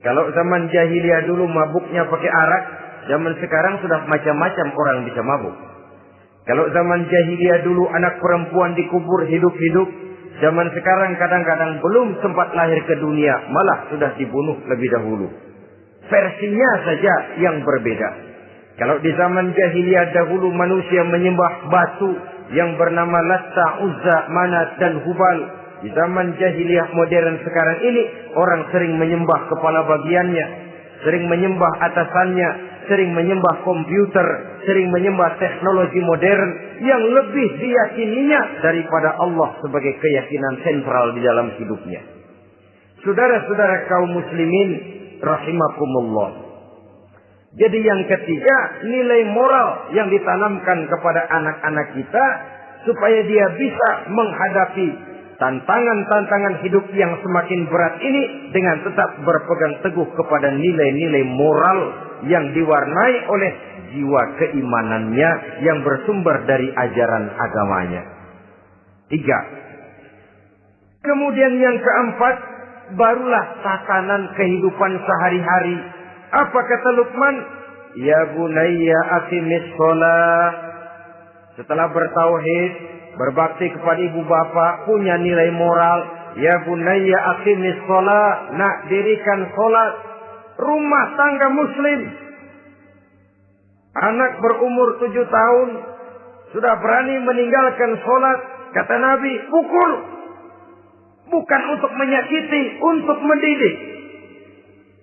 Kalau zaman jahiliyah dulu mabuknya pakai arak, zaman sekarang sudah macam-macam orang bisa mabuk. Kalau zaman jahiliyah dulu anak perempuan dikubur hidup-hidup, zaman sekarang kadang-kadang belum sempat lahir ke dunia, malah sudah dibunuh lebih dahulu. Versinya saja yang berbeda. Kalau di zaman jahiliyah dahulu manusia menyembah batu yang bernama Latta, Uzza, Manat dan Hubal. Di zaman jahiliyah modern sekarang ini orang sering menyembah kepala bagiannya, sering menyembah atasannya, sering menyembah komputer, sering menyembah teknologi modern yang lebih diyakininya daripada Allah sebagai keyakinan sentral di dalam hidupnya. Saudara-saudara kaum muslimin rahimakumullah. Jadi yang ketiga, nilai moral yang ditanamkan kepada anak-anak kita supaya dia bisa menghadapi tantangan-tantangan hidup yang semakin berat ini dengan tetap berpegang teguh kepada nilai-nilai moral yang diwarnai oleh jiwa keimanannya yang bersumber dari ajaran agamanya. 3. Kemudian yang keempat, barulah tatanan kehidupan sehari-hari. Apa kata Luqman? Ya bunayya aqimis shalah. Setelah bertauhid, berbakti kepada ibu bapa, punya nilai moral. Ya bunayya aqimis shalah. Nak, dirikan salat. Rumah tangga muslim. Anak berumur 7 tahun sudah berani meninggalkan salat. Kata Nabi, pukul. Bukan untuk menyakiti, untuk mendidik.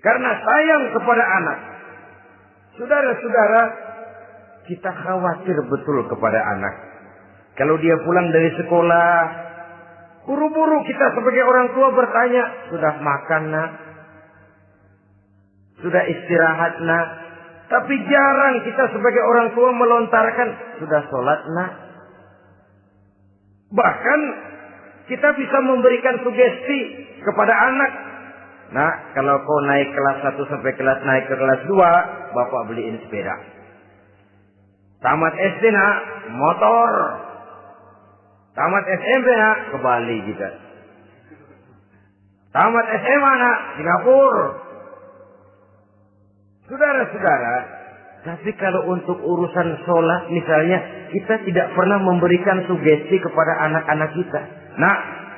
Karena sayang kepada anak. Saudara-saudara, kita khawatir betul kepada anak. Kalau dia pulang dari sekolah, buru-buru kita sebagai orang tua bertanya, sudah makan nak? Sudah istirahat nak? Tapi jarang kita sebagai orang tua melontarkan, sudah sholat nak? Bahkan kita bisa memberikan sugesti kepada anak. Nah, kalau kau naik kelas 1 sampai naik ke kelas 2, bapak beliin sepeda. Tamat SD nak, motor. Tamat SMP nak, ke Bali kita. Tamat SMA nak, Singapura. Saudara-saudara, tapi kalau untuk urusan sholat misalnya, kita tidak pernah memberikan sugesti kepada anak-anak kita. Nah,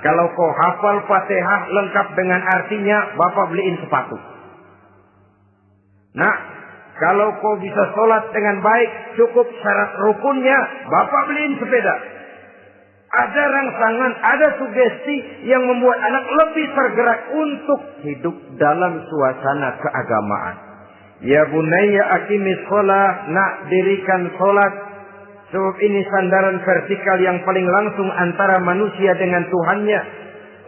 kalau kau hafal Fatihah lengkap dengan artinya, bapak beliin sepatu. Nah, kalau kau bisa sholat dengan baik, cukup syarat rukunnya, bapak beliin sepeda. Ada rangsangan, ada sugesti yang membuat anak lebih tergerak untuk hidup dalam suasana keagamaan. Ya bunayya aqimis sholat, nak dirikan sholat. Sebab ini sandaran vertikal yang paling langsung antara manusia dengan Tuhannya.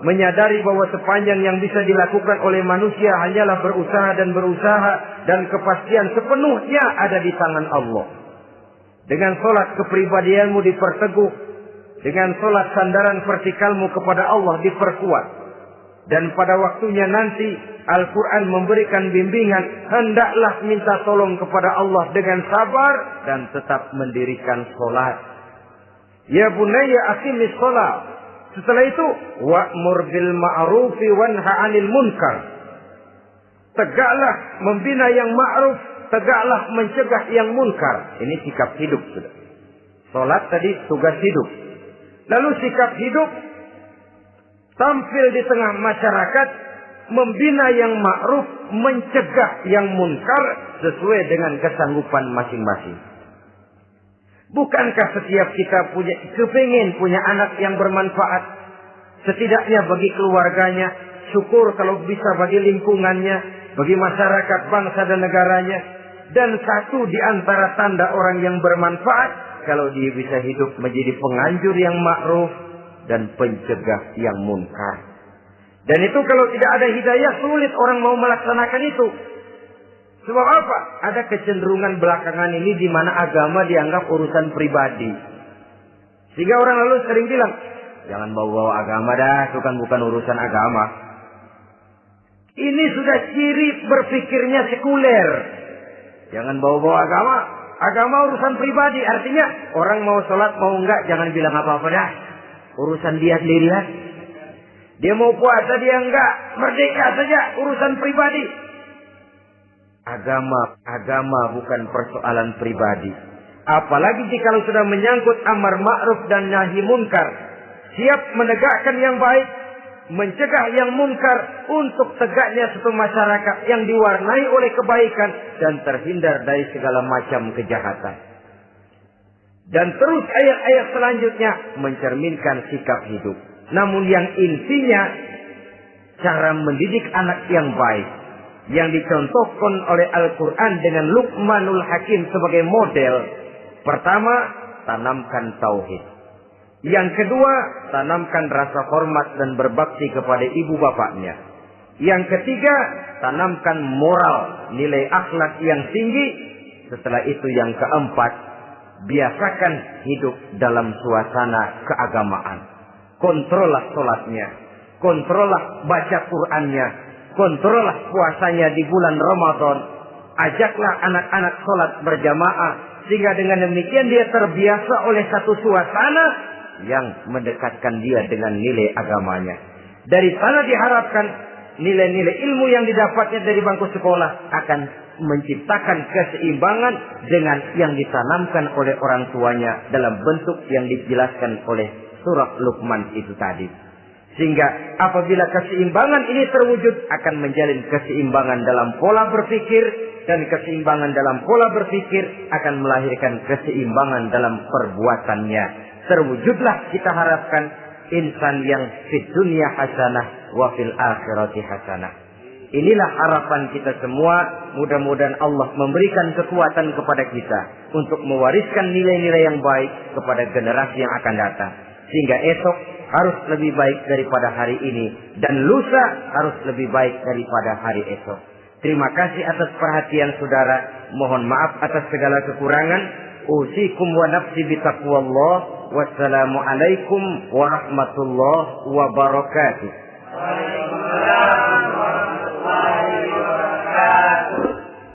Menyadari bahwa sepanjang yang bisa dilakukan oleh manusia hanyalah berusaha dan kepastian sepenuhnya ada di tangan Allah. Dengan sholat kepribadianmu diperteguh. Dengan sholat sandaran vertikalmu kepada Allah diperkuat. Dan pada waktunya nanti Al-Quran memberikan bimbingan, hendaklah minta tolong kepada Allah dengan sabar dan tetap mendirikan sholat. Ya bunayya aqimis sholat. Setelah itu, wa'mur bil ma'rufi wanha 'anil munkar. Tegaklah membina yang ma'ruf, tegaklah mencegah yang munkar. Ini sikap hidup sudah. Sholat tadi tugas hidup. Lalu sikap hidup tampil di tengah masyarakat, membina yang ma'ruf, mencegah yang munkar sesuai dengan kesanggupan masing-masing. Bukankah setiap kita kepingin punya anak yang bermanfaat? Setidaknya bagi keluarganya, syukur kalau bisa bagi lingkungannya, bagi masyarakat, bangsa dan negaranya. Dan satu di antara tanda orang yang bermanfaat, kalau dia bisa hidup menjadi penganjur yang ma'ruf dan pencegah yang munkar. Dan itu kalau tidak ada hidayah, sulit orang mau melaksanakan itu. Sebab apa? Ada kecenderungan belakangan ini di mana agama dianggap urusan pribadi. Sehingga orang lalu sering bilang, jangan bawa-bawa agama dah, itu kan bukan urusan agama. Ini sudah ciri berpikirnya sekuler. Jangan bawa-bawa agama. Agama urusan pribadi. Artinya orang mau sholat mau enggak, jangan bilang apa-apa dah. Urusan dia sendirian. Dia mau puasa dia enggak, merdeka saja, urusan pribadi. Agama bukan persoalan pribadi. Apalagi jika sudah menyangkut amar ma'ruf dan nahi munkar. Siap menegakkan yang baik, mencegah yang munkar untuk tegaknya suatu masyarakat yang diwarnai oleh kebaikan dan terhindar dari segala macam kejahatan. Dan terus ayat-ayat selanjutnya mencerminkan sikap hidup. Namun yang intinya cara mendidik anak yang baik yang dicontohkan oleh Al-Quran dengan Luqmanul Hakim sebagai model. Pertama, tanamkan tauhid. Yang kedua, tanamkan rasa hormat dan berbakti kepada ibu bapaknya. Yang ketiga, tanamkan moral, nilai akhlak yang tinggi. Setelah itu yang keempat, biasakan hidup dalam suasana keagamaan. Kontrollah sholatnya, kontrollah baca Qur'annya, kontrollah puasanya di bulan Ramadan. Ajaklah anak-anak sholat berjamaah. Sehingga dengan demikian dia terbiasa oleh satu suasana yang mendekatkan dia dengan nilai agamanya. Dari sana diharapkan nilai-nilai ilmu yang didapatnya dari bangku sekolah akan menciptakan keseimbangan dengan yang ditanamkan oleh orang tuanya dalam bentuk yang dijelaskan oleh surah Luqman itu tadi. Sehingga apabila keseimbangan ini terwujud akan menjalin keseimbangan dalam pola berpikir, dan keseimbangan dalam pola berpikir akan melahirkan keseimbangan dalam perbuatannya. Terwujudlah kita harapkan insan yang fid dunya hasanah wa fil akhirati hasanah. Inilah harapan kita semua. Mudah-mudahan Allah memberikan kekuatan kepada kita untuk mewariskan nilai-nilai yang baik kepada generasi yang akan datang. Sehingga esok harus lebih baik daripada hari ini, dan lusa harus lebih baik daripada hari esok. Terima kasih atas perhatian saudara. Mohon maaf atas segala kekurangan. Usikum wa nafsi bitaqwallah. Wassalamualaikum warahmatullahi wabarakatuh.